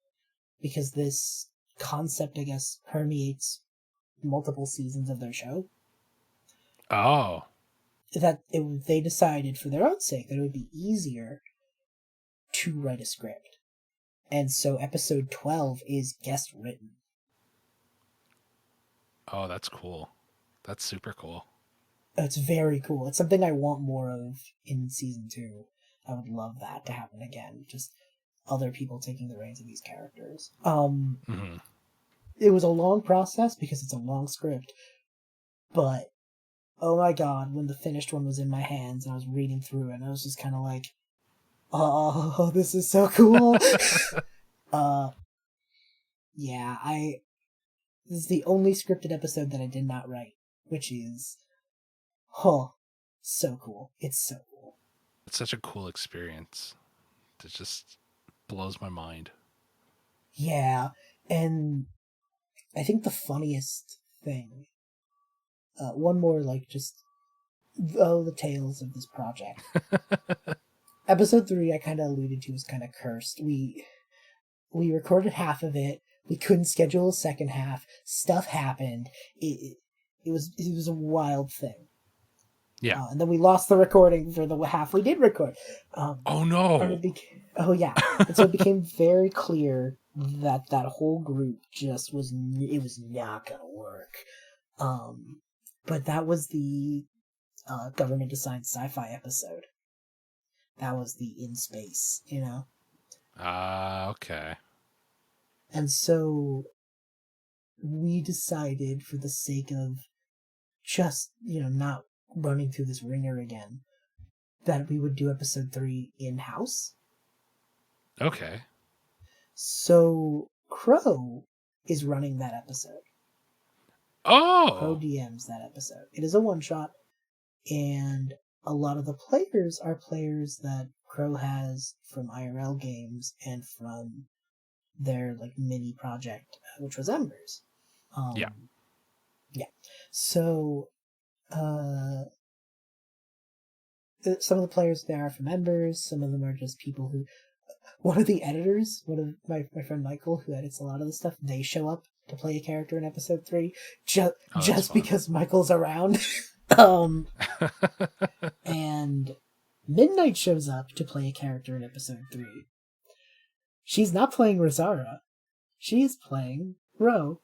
because this concept, I guess, permeates multiple seasons of their show. Oh. They decided for their own sake that it would be easier to write a script. And so episode 12 is guest written. Oh, that's cool. That's super cool. It's very cool. It's something I want more of in season 2. I would love that to happen again. Just other people taking the reins of these characters. Mm-hmm. It was a long process because it's a long script, but oh my god, when the finished one was in my hands and I was reading through it, I was just kind of like, oh, this is so cool. Yeah, this is the only scripted episode that I did not write, which is, so cool. It's so cool. It's such a cool experience. It just blows my mind. Yeah, and I think the funniest thing, one more, like, just, the tales of this project. Episode 3, I kind of alluded to, was kind of cursed. We recorded half of it. We couldn't schedule a second half. Stuff happened. It was a wild thing. Yeah. And then we lost the recording for the half we did record. Oh no! Oh yeah. And so it became very clear that whole group just was not gonna work. But that was the government assigned sci-fi episode. That was the in space, you know. Okay. And so we decided, for the sake of just, not running through this ringer again, that we would do episode 3 in-house. Okay. So Crow is running that episode. Oh! Crow DMs that episode. It is a one-shot, and a lot of the players are players that Crow has from IRL games and from their mini project, which was Embers. Yeah. So, some of the players there are from Embers. Some of them are just people who. One of the editors, one of my friend Michael, who edits a lot of the stuff, they show up to play a character in episode 3 just because Michael's around. And Midnight shows up to play a character in episode 3. She's not playing Rosara. She's playing Ro,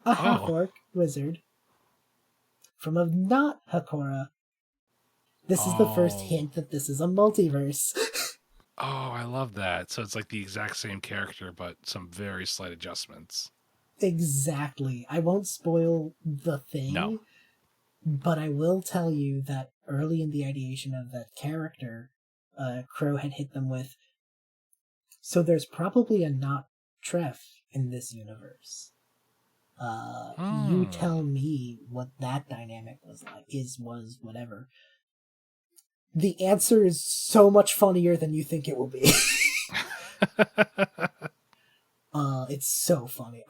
a half-orc wizard from a not Hakora. This is the first hint that this is a multiverse. Oh, I love that. So it's like the exact same character, but some very slight adjustments. Exactly. I won't spoil the thing. No. But I will tell you that early in the ideation of that character, Crow had hit them with, so there's probably a not Tref in this universe. You tell me what that dynamic was like, was whatever. The answer is so much funnier than you think it will be. It's so funny.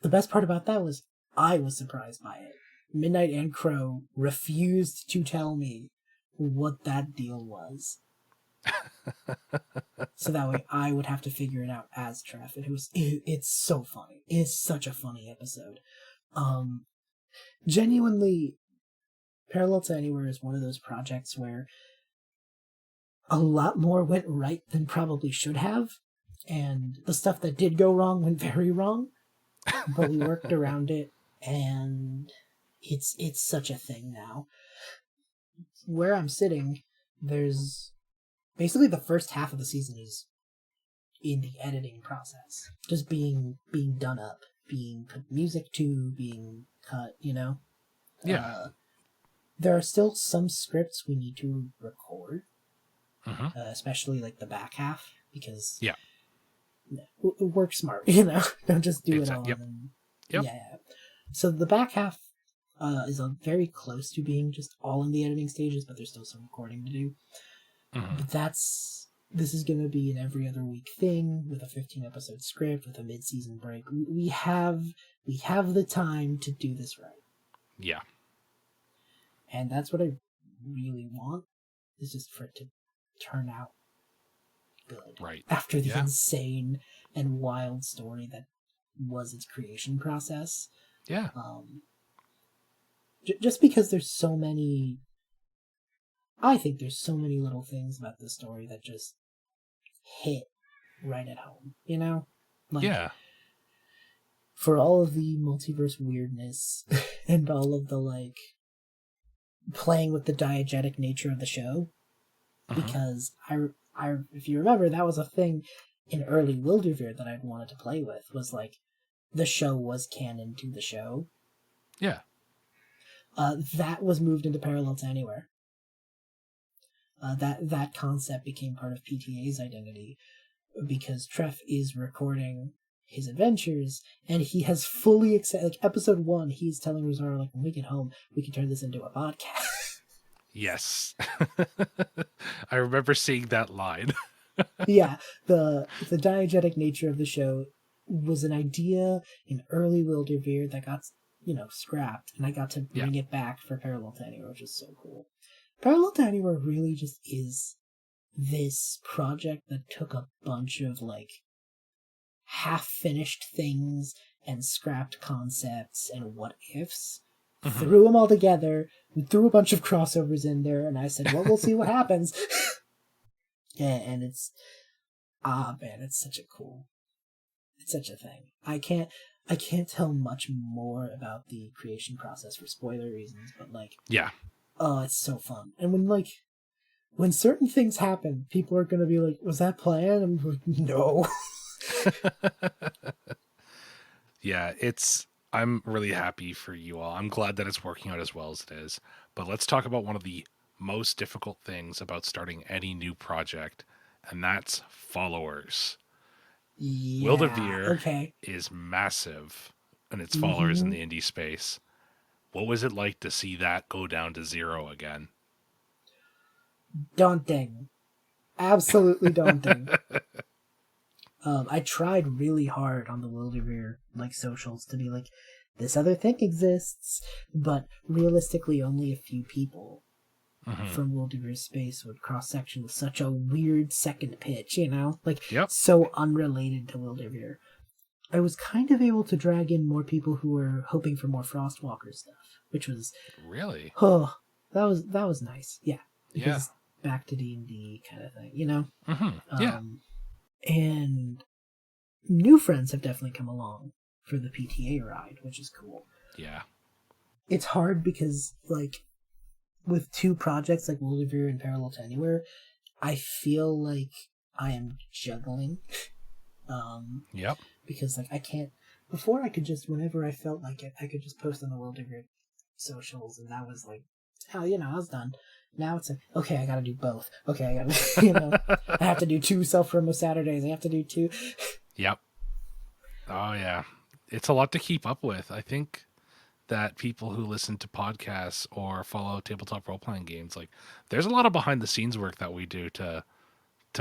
The best part about that was I was surprised by it. Midnight and Crow refused to tell me what that deal was. So that way I would have to figure it out as Tref. It's so funny. It's such a funny episode. Genuinely, Parallel to Anywhere is one of those projects where a lot more went right than probably should have, and the stuff that did go wrong went very wrong, but we worked around it, and it's such a thing now. Where I'm sitting, there's basically the first half of the season is in the editing process, just being done up, being put music to, being cut, Yeah. There are still some scripts we need to record, Mm-hmm. especially the back half, because work smart, don't just do it all. Yep. Yeah. So the back half is very close to being just all in the editing stages, but there's still some recording to do. Mm-hmm. But this is going to be an every other week thing with a 15 episode script with a mid-season break. We have the time to do this right. Yeah. And that's what I really want, is just for it to turn out good. Right. After the insane and wild story that was its creation process. Yeah. Just because I think there's so many little things about this story that just hit right at home, you know? Like, Yeah. for all of the multiverse weirdness and all of the, like, playing with the diegetic nature of the show, because if you remember, that was a thing in early Wilderveer that I'd wanted to play with, was, like, the show was canon to the show. Yeah. That was moved into Parallel to Anywhere. That concept became part of PTA's identity because Treff is recording his adventures, and he has fully accepted. Like episode 1, he's telling Rosario, like, when we get home, we can turn this into a podcast. Yes. I remember seeing that line. Yeah, the diegetic nature of the show was an idea in early Wilderveer that got scrapped, and I got to bring it back for Parallel to Anywhere, which is so cool. Parallel to Anywhere really just is this project that took a bunch of, like, half-finished things and scrapped concepts and what-ifs, threw them all together, threw a bunch of crossovers in there, and I said, well, we'll see what happens. And it's... man, it's such a thing. I can't tell much more about the creation process for spoiler reasons, but, like... Yeah. Oh, it's so fun. And when certain things happen, people are going to be like, was that planned? I'm like, no. Yeah, I'm really happy for you all. I'm glad that it's working out as well as it is. But let's talk about one of the most difficult things about starting any new project, and that's followers. Yeah, Wilderveer is massive in its followers in the indie space. What was it like to see that go down to 0 again? Daunting. Absolutely daunting. I tried really hard on the Wilderveer, like, socials to be like, this other thing exists, but realistically only a few people from Wilderveer space would cross-section with such a weird second pitch, Like, so unrelated to Wilderveer. I was kind of able to drag in more people who were hoping for more Frostwalker stuff, which was really that was nice. Yeah, because back to D&D kind of thing, and new friends have definitely come along for the PTA ride, which is cool. Yeah, it's hard because, like, with two projects like Wilderveer and Parallel to Anywhere, I feel like I am juggling. Because, like, I can't... Before, I could just, whenever I felt like it, I could just post on the Wilderveer socials, and that was like, hell, I was done. Now it's like, okay, I gotta do both. Okay, I gotta, I have to do 2 self-promo Saturdays. I have to do 2... Yep. Oh, yeah. It's a lot to keep up with. I think that people who listen to podcasts or follow tabletop role-playing games, like, there's a lot of behind-the-scenes work that we do to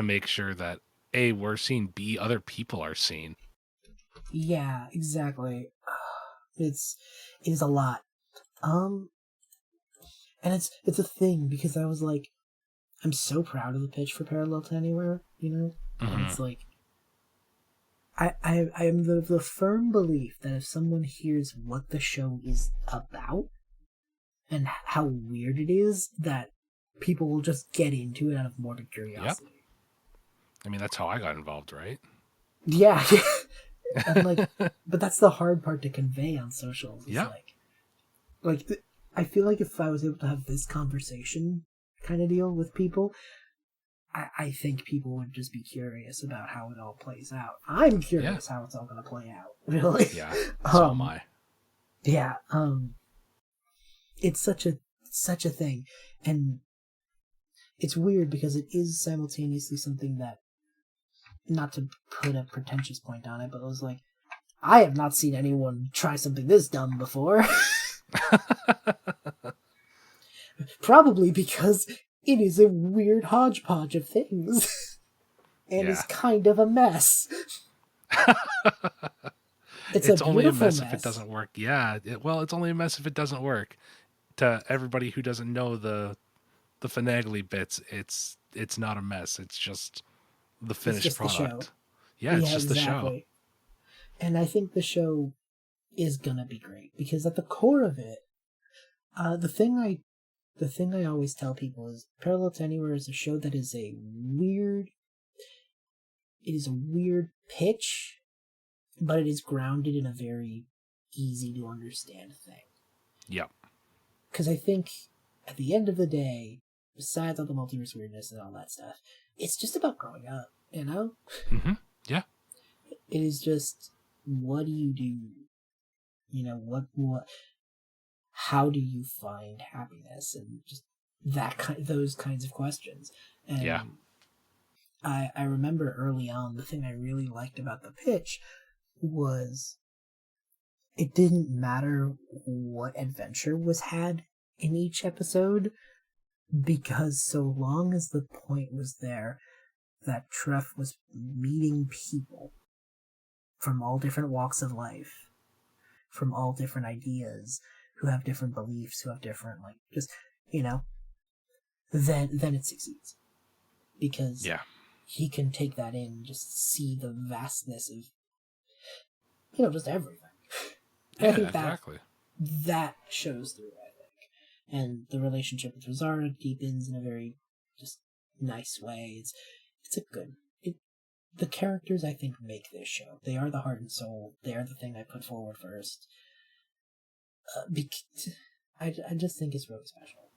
make sure that A, we're seen, B, other people are seen. Yeah, exactly. It is a lot. And it's a thing because I was like, I'm so proud of the pitch for Parallel to Anywhere, And it's like, I am the firm belief that if someone hears what the show is about and how weird it is, that people will just get into it out of morbid curiosity. Yep. I mean, that's how I got involved, right? Yeah. And, like, but that's the hard part to convey on socials. Yeah. Like, I feel like if I was able to have this conversation kind of deal with people, I think people would just be curious about how it all plays out. I'm curious how it's all going to play out. Really? Yeah. So am I. Yeah. It's such a thing, and it's weird because it is simultaneously something that, not to put a pretentious point on it, but it was like, I have not seen anyone try something this dumb before. Probably because it is a weird hodgepodge of things. And is kind of a mess. It's only a mess if it doesn't work. Yeah, it's only a mess if it doesn't work. To everybody who doesn't know the finagly bits, it's not a mess. It's just the finished product. Yeah, it's just exactly. The show. And I think the show is gonna be great because at the core of it, the thing I always tell people is Parallel to Anywhere is a show that is a weird. It is a weird pitch, but it is grounded in a very easy to understand thing. Yeah. Because I think at the end of the day, besides all the multiverse weirdness and all that stuff, it's just about growing up, you know? Mm-hmm. Yeah. It is just, what do you do? You know, how do you find happiness? And just those kinds of questions. And Yeah. I remember early on, the thing I really liked about the pitch was it didn't matter what adventure was had in each episode, because so long as the point was there that Treff was meeting people from all different walks of life, from all different ideas, who have different beliefs, who have different, like, just, you know, then it succeeds. Because Yeah. he can take that in and just see the vastness of, you know, just everything. Yeah, I think exactly. that shows through, I think. And the relationship with Rosario deepens in a very just nice way. It's a good... the characters, I think, make this show. They are the heart and soul. They are the thing I put forward first. I just think it's really special.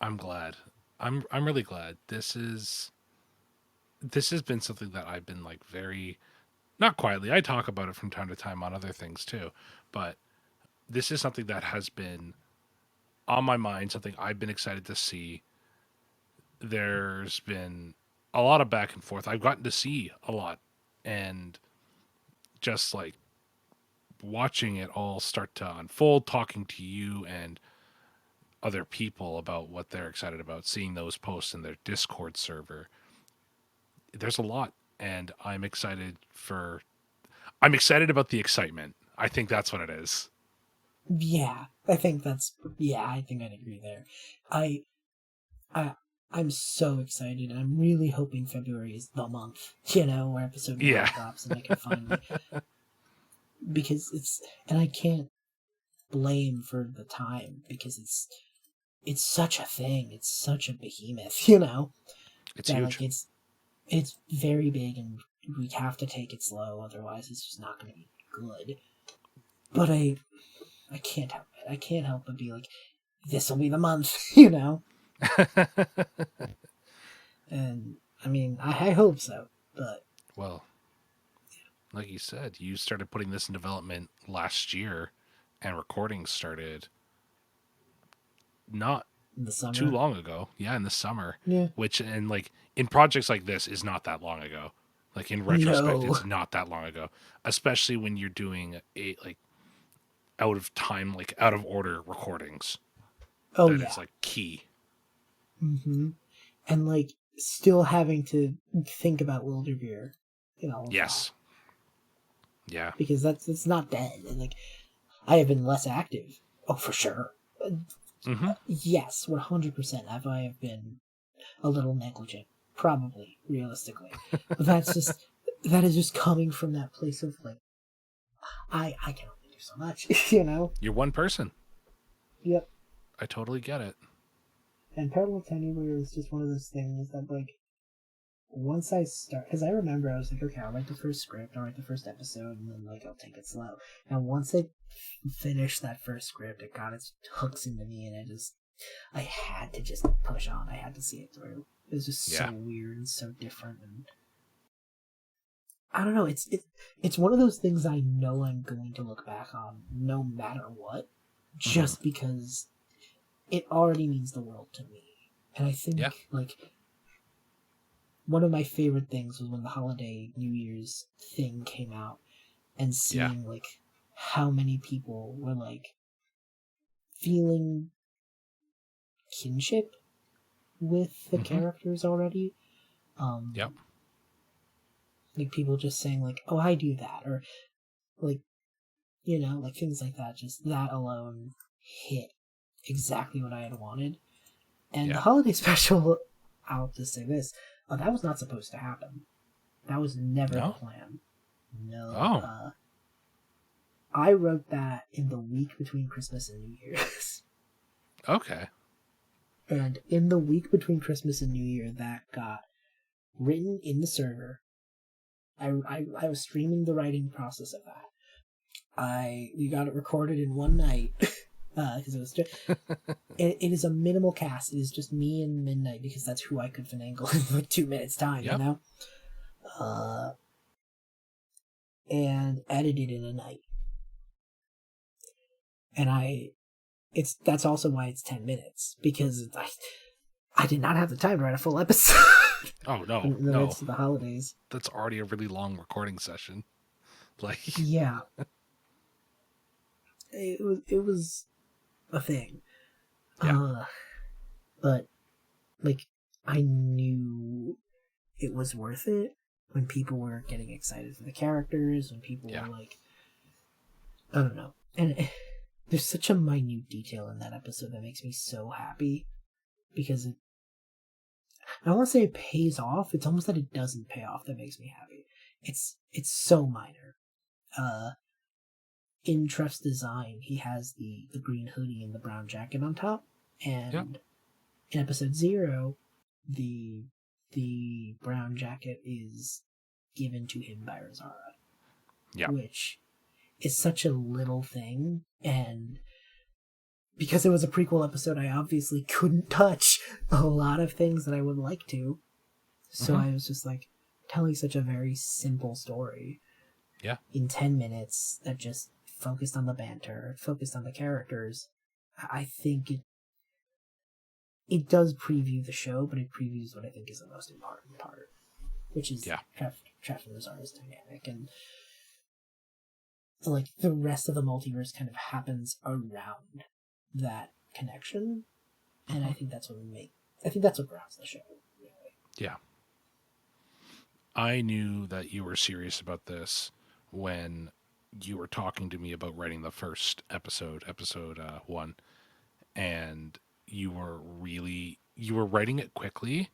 I'm glad. I'm really glad. This has been something that I've been like very, not quietly. I talk about it from time to time on other things too, but this is something that has been on my mind, something I've been excited to see. There's been a lot of back and forth. I've gotten to see a lot, and just like watching it all start to unfold, talking to you and other people about what they're excited about, seeing those posts in their Discord server. There's a lot, and I'm excited about the excitement. I think that's what it is. Yeah, I think I'd agree there. I I'm so excited. I'm really hoping February is the month, you know, where episode 9 drops and I can finally... because and I can't blame for the time, because it's such a thing. It's such a behemoth, you know? It's huge. Like, it's very big, and we have to take it slow, otherwise it's just not going to be good. But I can't help it. I can't help but be like, this will be the month, you know? And, I mean, I hope so, but... Well, like you said, you started putting this in development last year, and recording started not the summer. Too long ago. Yeah, in the summer. Yeah. Which, and like, in projects like this, is not that long ago. Like, in retrospect, No. it's not that long ago. Especially when you're doing out of time, like, out of order recordings. Oh, that yeah. is, like, key. Mm-hmm. And, like, still having to think about Wilderbeer. You know. Yes. Yeah. Because it's not dead. And, like, I have been less active. Oh, for sure. Mm-hmm. Yes, 100%. Have I have been a little negligent? Probably, realistically. But that is just coming from that place of, like, I can only do so much, you know? You're one person. Yep. I totally get it. And Parallel to Anywhere is just one of those things that, like, once I start... Because I remember I was like, okay, I'll write the first script, I'll write the first episode, and then, like, I'll take it slow. And once I finished that first script, it got its hooks into me, and I had to just push on. I had to see it through. It was just so weird and so different, and... I don't know, it's one of those things I know I'm going to look back on no matter what, just because it already means the world to me. And I think, like, one of my favorite things was when the holiday New Year's thing came out, and seeing, like, how many people were, like, feeling kinship with the characters already. Like, people just saying, like, oh, I do that, or, like, you know, like, things like that. Just that alone hit exactly what I had wanted. And the holiday special, I'll just say this, that was not supposed to happen. That was never the plan. No. I wrote that in the week between Christmas and New Year's. Okay. And in the week between Christmas and New Year, that got written in the server. I was streaming the writing process of that. We got it recorded in one night because it was just it is a minimal cast. It is just me and Midnight because that's who I could finagle in like 2 minutes time, Yep. you know. And edited in a night. And that's also why it's 10 minutes because I did not have the time to write a full episode. Oh no, in the midst of the holidays. That's already a really long recording session. Like, yeah, it was a thing. Yeah. But like I knew it was worth it when people were getting excited for the characters, when people were like, I don't know, and there's such a minute detail in that episode that makes me so happy because I don't want to say it pays off. It's almost that it doesn't pay off that makes me happy. It's so minor. In Treff's design, he has the green hoodie and the brown jacket on top, and in episode 0, the brown jacket is given to him by Rosara. Yeah. Which is such a little thing, and because it was a prequel episode, I obviously couldn't touch a lot of things that I would like to. So I was just like telling such a very simple story. Yeah. In 10 minutes that just focused on the banter, focused on the characters. I think it does preview the show, but it previews what I think is the most important part, which is Treff and Rosara's dynamic, and like the rest of the multiverse kind of happens around that connection, and I think that's what grounds the show. Really. Yeah. I knew that you were serious about this when you were talking to me about writing the first episode 1, and you were writing it quickly,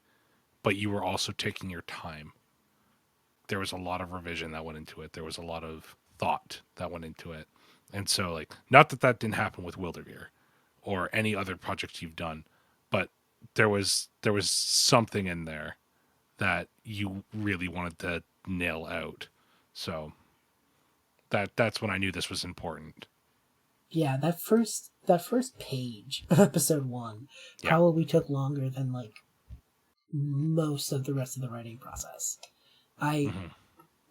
but you were also taking your time. There was a lot of revision that went into it. There was a lot of thought that went into it. And so, like, not that didn't happen with Wildergear or any other projects you've done, but there was something in there that you really wanted to nail out. So that's when I knew this was important. Yeah, that first page of episode 1 probably took longer than like most of the rest of the writing process.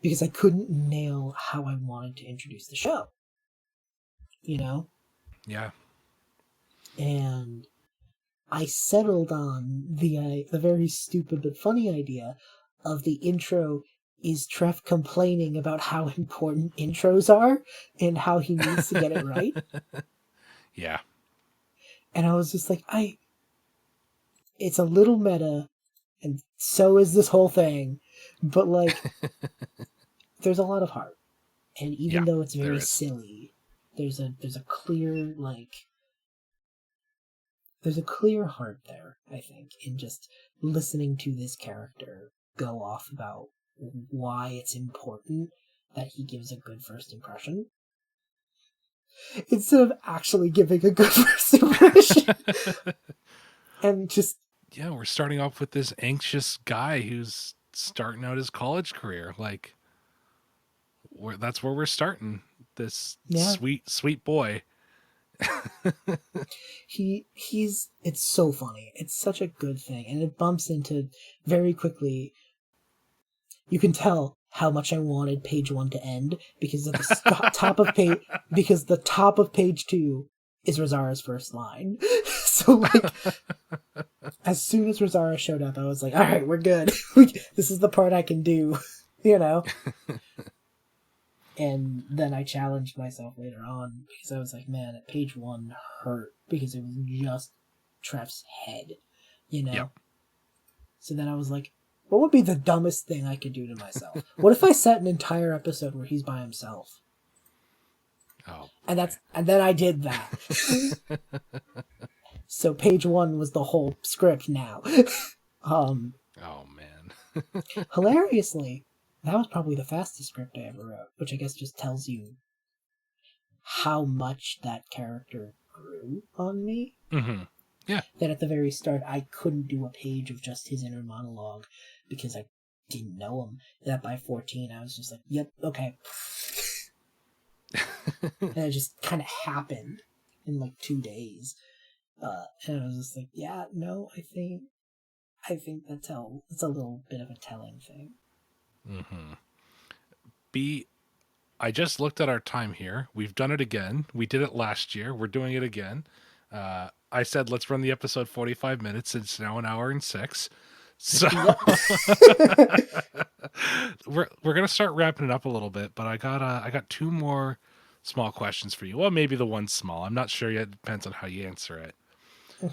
Because I couldn't nail how I wanted to introduce the show. You know? Yeah. And I settled on the very stupid but funny idea of the intro is Treff complaining about how important intros are and how he needs to get it right. Yeah. And I was just like, it's a little meta, and so is this whole thing, but like, there's a lot of heart. And even though it's very silly, there's a clear, like, there's a clear heart there, I think, in just listening to this character go off about why it's important that he gives a good first impression. Instead of actually giving a good first impression. And just... Yeah, we're starting off with this anxious guy who's starting out his college career. Like, that's where we're starting. This sweet boy. It's so funny. It's such a good thing. And it bumps into very quickly. You can tell how much I wanted page 1 to end because at the top of page 2 is Rosara's first line. So like, as soon as Rosara showed up, I was like, all right, we're good. This is the part I can do, you know? And then I challenged myself later on because I was like, man, at page 1 hurt because it was just Treff's head, you know? Yep. So then I was like, what would be the dumbest thing I could do to myself? What if I set an entire episode where he's by himself? Oh. And then I did that. So page 1 was the whole script now. Oh man. Hilariously, that was probably the fastest script I ever wrote, which I guess just tells you how much that character grew on me. Mm-hmm. Yeah. That at the very start I couldn't do a page of just his inner monologue because I didn't know him. That by 14 I was just like, yep, okay. And it just kind of happened in like 2 days. And I was just like, yeah, no, I think that's a little bit of a telling thing. Mm-hmm. B, I just looked at our time here. We've done it again. We did it last year. We're doing it again. I said let's run the episode 45 minutes. It's now an hour and 6. So we're gonna start wrapping it up a little bit. But I got 2 more small questions for you. Well, maybe the one's small. I'm not sure yet. It depends on how you answer it.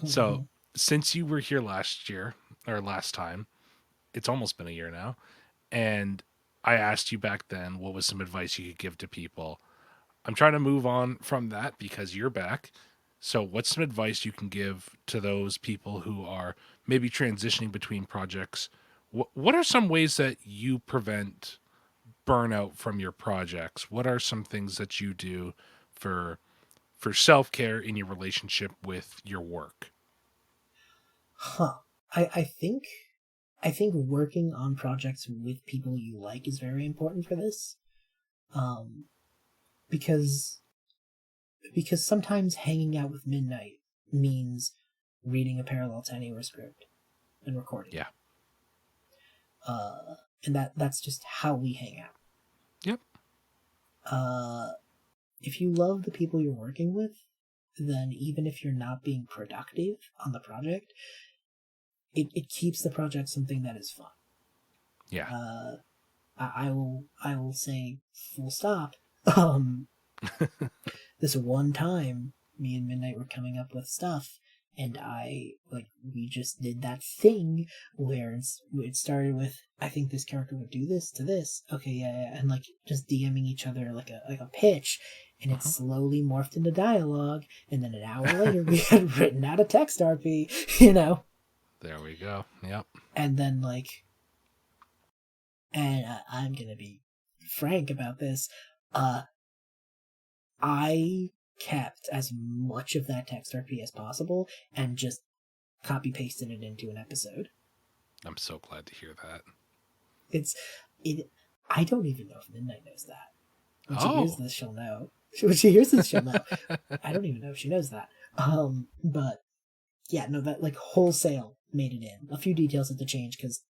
So since you were here last year or last time, it's almost been a year now, and I asked you back then what was some advice you could give to people. I'm trying to move on from that because you're back. So, what's some advice you can give to those people who are maybe transitioning between projects? What are some ways that you prevent burnout from your projects? What are some things that you do for self-care in your relationship with your work? I think working on projects with people you like is very important for this. Because sometimes hanging out with Midnight means reading a Parallel to Anywhere script and recording. Yeah. And that's just how we hang out. Yep. If you love the people you're working with, then even if you're not being productive on the project, it keeps the project something that is fun. Yeah. I will say full stop. This one time, me and Midnight were coming up with stuff, and we just did that thing where it started with, I think this character would do this to this. Okay, yeah, and like just DMing each other like a pitch, and it slowly morphed into dialogue, and then an hour later we had written out a text RP, There we go. Yep. And then I'm gonna be frank about this. I kept as much of that text RP as possible and just copy pasted it into an episode. I'm so glad to hear that. I don't even know if Midnight knows that. When she hears this, she'll know. When she hears this, she'll know. I don't even know if she knows that. But yeah, no, that like wholesale made it in. A few details had to change because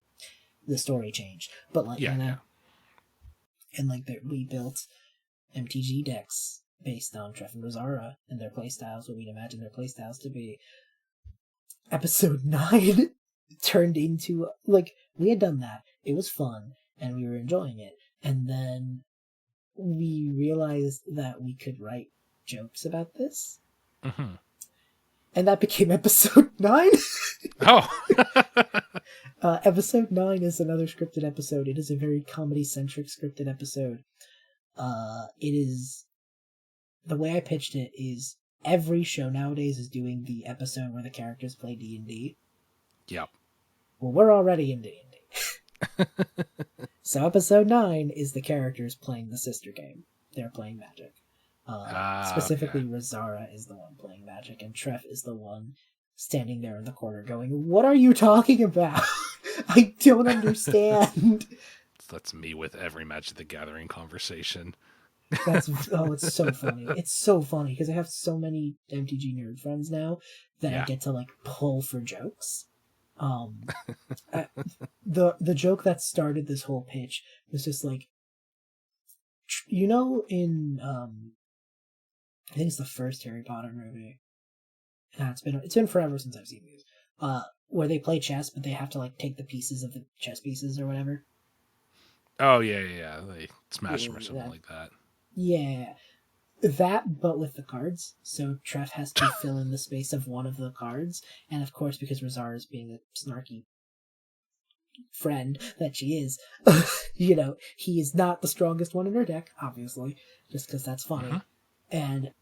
the story changed. But and we built MTG decks based on Treff and Rosara and their playstyles, what we'd imagine their playstyles to be. Episode 9 turned into, we had done that. It was fun, and we were enjoying it. And then we realized that we could write jokes about this. Mm-hmm. And that became episode 9. Episode 9 is another scripted episode. It is a very comedy-centric scripted episode. It is... The way I pitched it is every show nowadays is doing the episode where the characters play D&D. Yep. Well, we're already in D&D. So episode 9 is the characters playing the sister game. They're playing Magic. Specifically, okay. Rosara is the one playing Magic, and Treff is the one standing there in the corner going, "What are you talking about? I don't understand." That's me with every Magic the Gathering conversation. It's so funny. It's so funny because I have so many MTG nerd friends now that I get to pull for jokes. The joke that started this whole pitch was just in I think it's the first Harry Potter movie. It's been forever since I've seen these. Where they play chess, but they have to take the pieces of the chess pieces or whatever. Oh yeah. They smash them or something like that. Yeah, that, but with the cards. So Treff has to fill in the space of one of the cards, and of course, because Rosara's being a snarky friend that she is, he is not the strongest one in her deck, obviously, just because that's funny. Uh-huh. And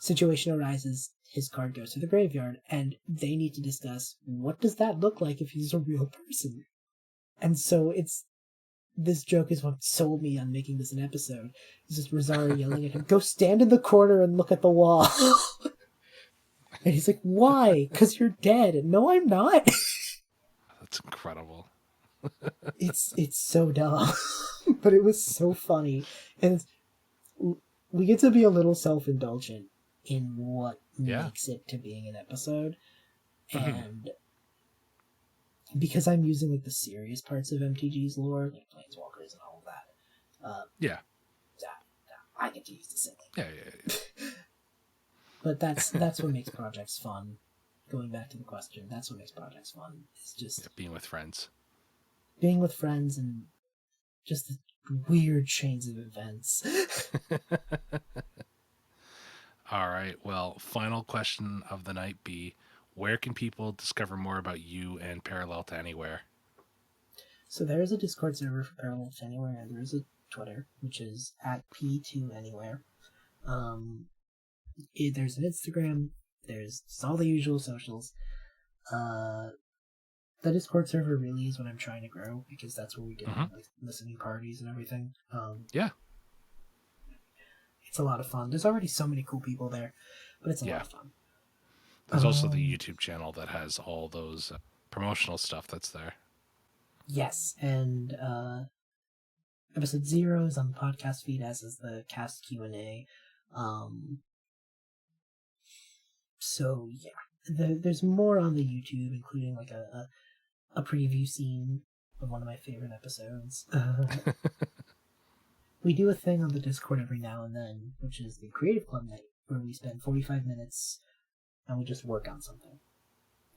situation arises, his card goes to the graveyard, and they need to discuss what does that look like if he's a real person. And so it's this joke is what sold me on making this an episode. It's just Rosario yelling at him, "Go stand in the corner and look at the wall." And he's like, "Why? Because you're dead." No, I'm not. That's incredible. It's so dumb, but it was so funny, and we get to be a little self-indulgent in what makes it to being an episode, and because I'm using like the serious parts of MTG's lore, like Planeswalkers and all of that. I get to use the silly. Yeah. But that's what makes projects fun. Going back to the question, that's what makes projects fun. It's just being with friends. Being with friends and just the weird chains of events. All right. Well, final question of the night be, where can people discover more about you and Parallel to Anywhere? So there's a Discord server for Parallel to Anywhere, and there's a Twitter, which is at P2Anywhere. There's an Instagram. There's all the usual socials. The Discord server really is what I'm trying to grow, because that's where we get like listening parties and everything. It's a lot of fun. There's already so many cool people there, but it's a lot of fun. There's also the YouTube channel that has all those promotional stuff that's there. Yes, and episode 0 is on the podcast feed, as is the cast Q&A. So yeah, there's more on the YouTube, including like a preview scene of one of my favorite episodes. We do a thing on the Discord every now and then, which is the Creative Club night, where we spend 45 minutes and we just work on something.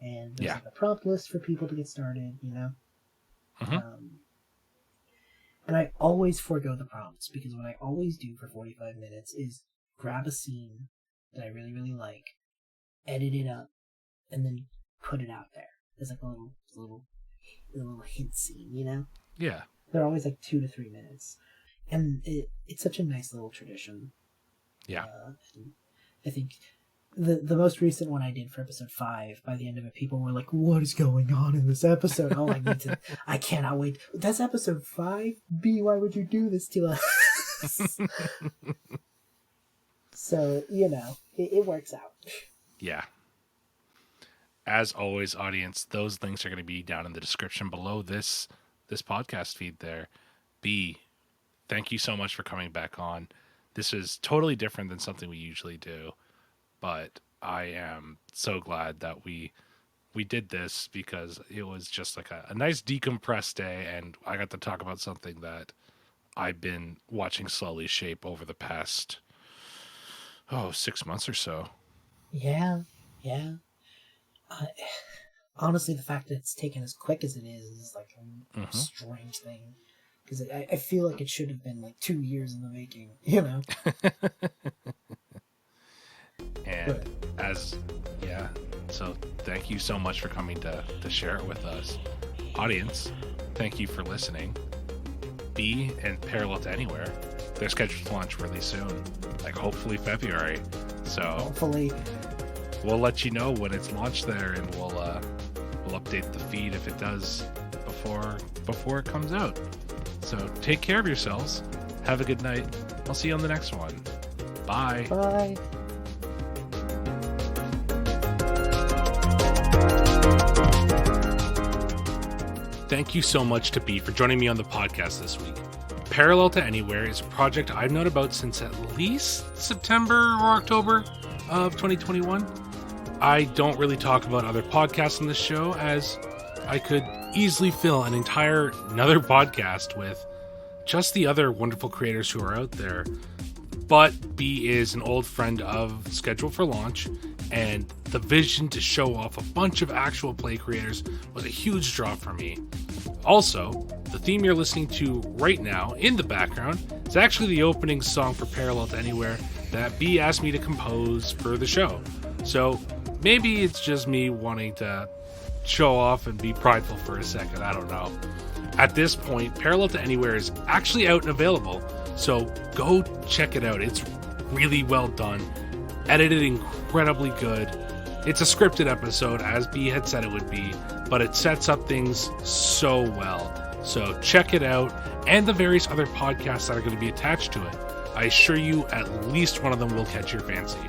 And there's like a prompt list for people to get started, you know? And I always forego the prompts, because what I always do for 45 minutes is grab a scene that I really, really like, edit it up, and then put it out there. There's like a little hint scene, you know? Yeah. They're always like 2 to 3 minutes. And it's such a nice little tradition. Yeah. I think the most recent one I did for episode 5, by the end of it, people were like, "What is going on in this episode? Oh, I cannot wait. That's episode 5? B, why would you do this to us?" So, you know, it works out. Yeah. As always, audience, those links are going to be down in the description below this podcast feed there. B, thank you so much for coming back on. This is totally different than something we usually do, but I am so glad that we did this, because it was just like a nice decompressed day, and I got to talk about something that I've been watching slowly shape over the past 6 months or so. Yeah. Honestly, the fact that it's taken as quick as it is like a strange thing. Because I feel like it should have been like 2 years in the making, you know? And so thank you so much for coming to share it with us. Audience, thank you for listening. B and Parallel to Anywhere, they're scheduled to launch really soon, like hopefully February. So hopefully we'll let you know when it's launched there, and we'll update the feed if it does before it comes out. So take care of yourselves. Have a good night. I'll see you on the next one. Bye. Bye. Thank you so much to B for joining me on the podcast this week. Parallel to Anywhere is a project I've known about since at least September or October of 2021. I don't really talk about other podcasts on this show, as I could easily fill another podcast with just the other wonderful creators who are out there. But B is an old friend of Schedule for Launch, and the vision to show off a bunch of actual play creators was a huge draw for me. Also, the theme you're listening to right now in the background is actually the opening song for Parallel to Anywhere that B asked me to compose for the show. So maybe it's just me wanting to show off and be prideful for a second, I don't know. At this point, Parallel to Anywhere is actually out and available, so go check it out. It's really well done, edited incredibly good. It's a scripted episode, as B had said it would be, but it sets up things so well. So check it out, and the various other podcasts that are going to be attached to it. I assure you at least one of them will catch your fancy.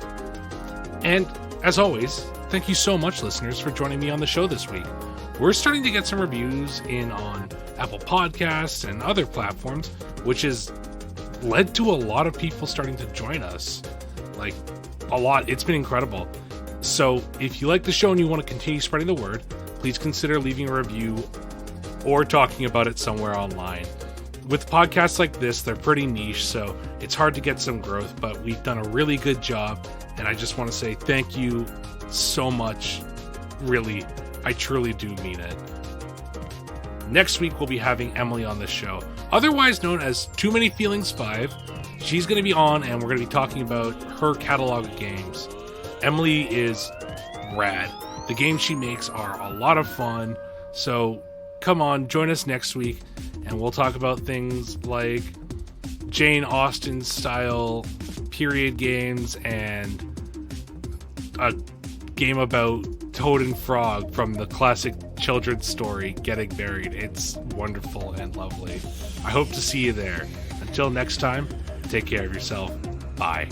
And as always, thank you so much, listeners, for joining me on the show this week. We're starting to get some reviews in on Apple Podcasts and other platforms, which has led to a lot of people starting to join us. Like, a lot. It's been incredible. So if you like the show and you want to continue spreading the word, please consider leaving a review or talking about it somewhere online. With podcasts like this, they're pretty niche, so it's hard to get some growth, but we've done a really good job, and I just want to say thank you so much. Really, I truly do mean it. Next week, we'll be having Emily on the show, otherwise known as Too Many Feelings 5. She's going to be on, and we're going to be talking about her catalog of games. Emily is rad. The games she makes are a lot of fun, so come on, join us next week, and we'll talk about things like Jane Austen style period games and a game about Toad and Frog from the classic children's story Getting Married. It's wonderful and lovely. I hope to see you there. Until next time, take care of yourself. Bye.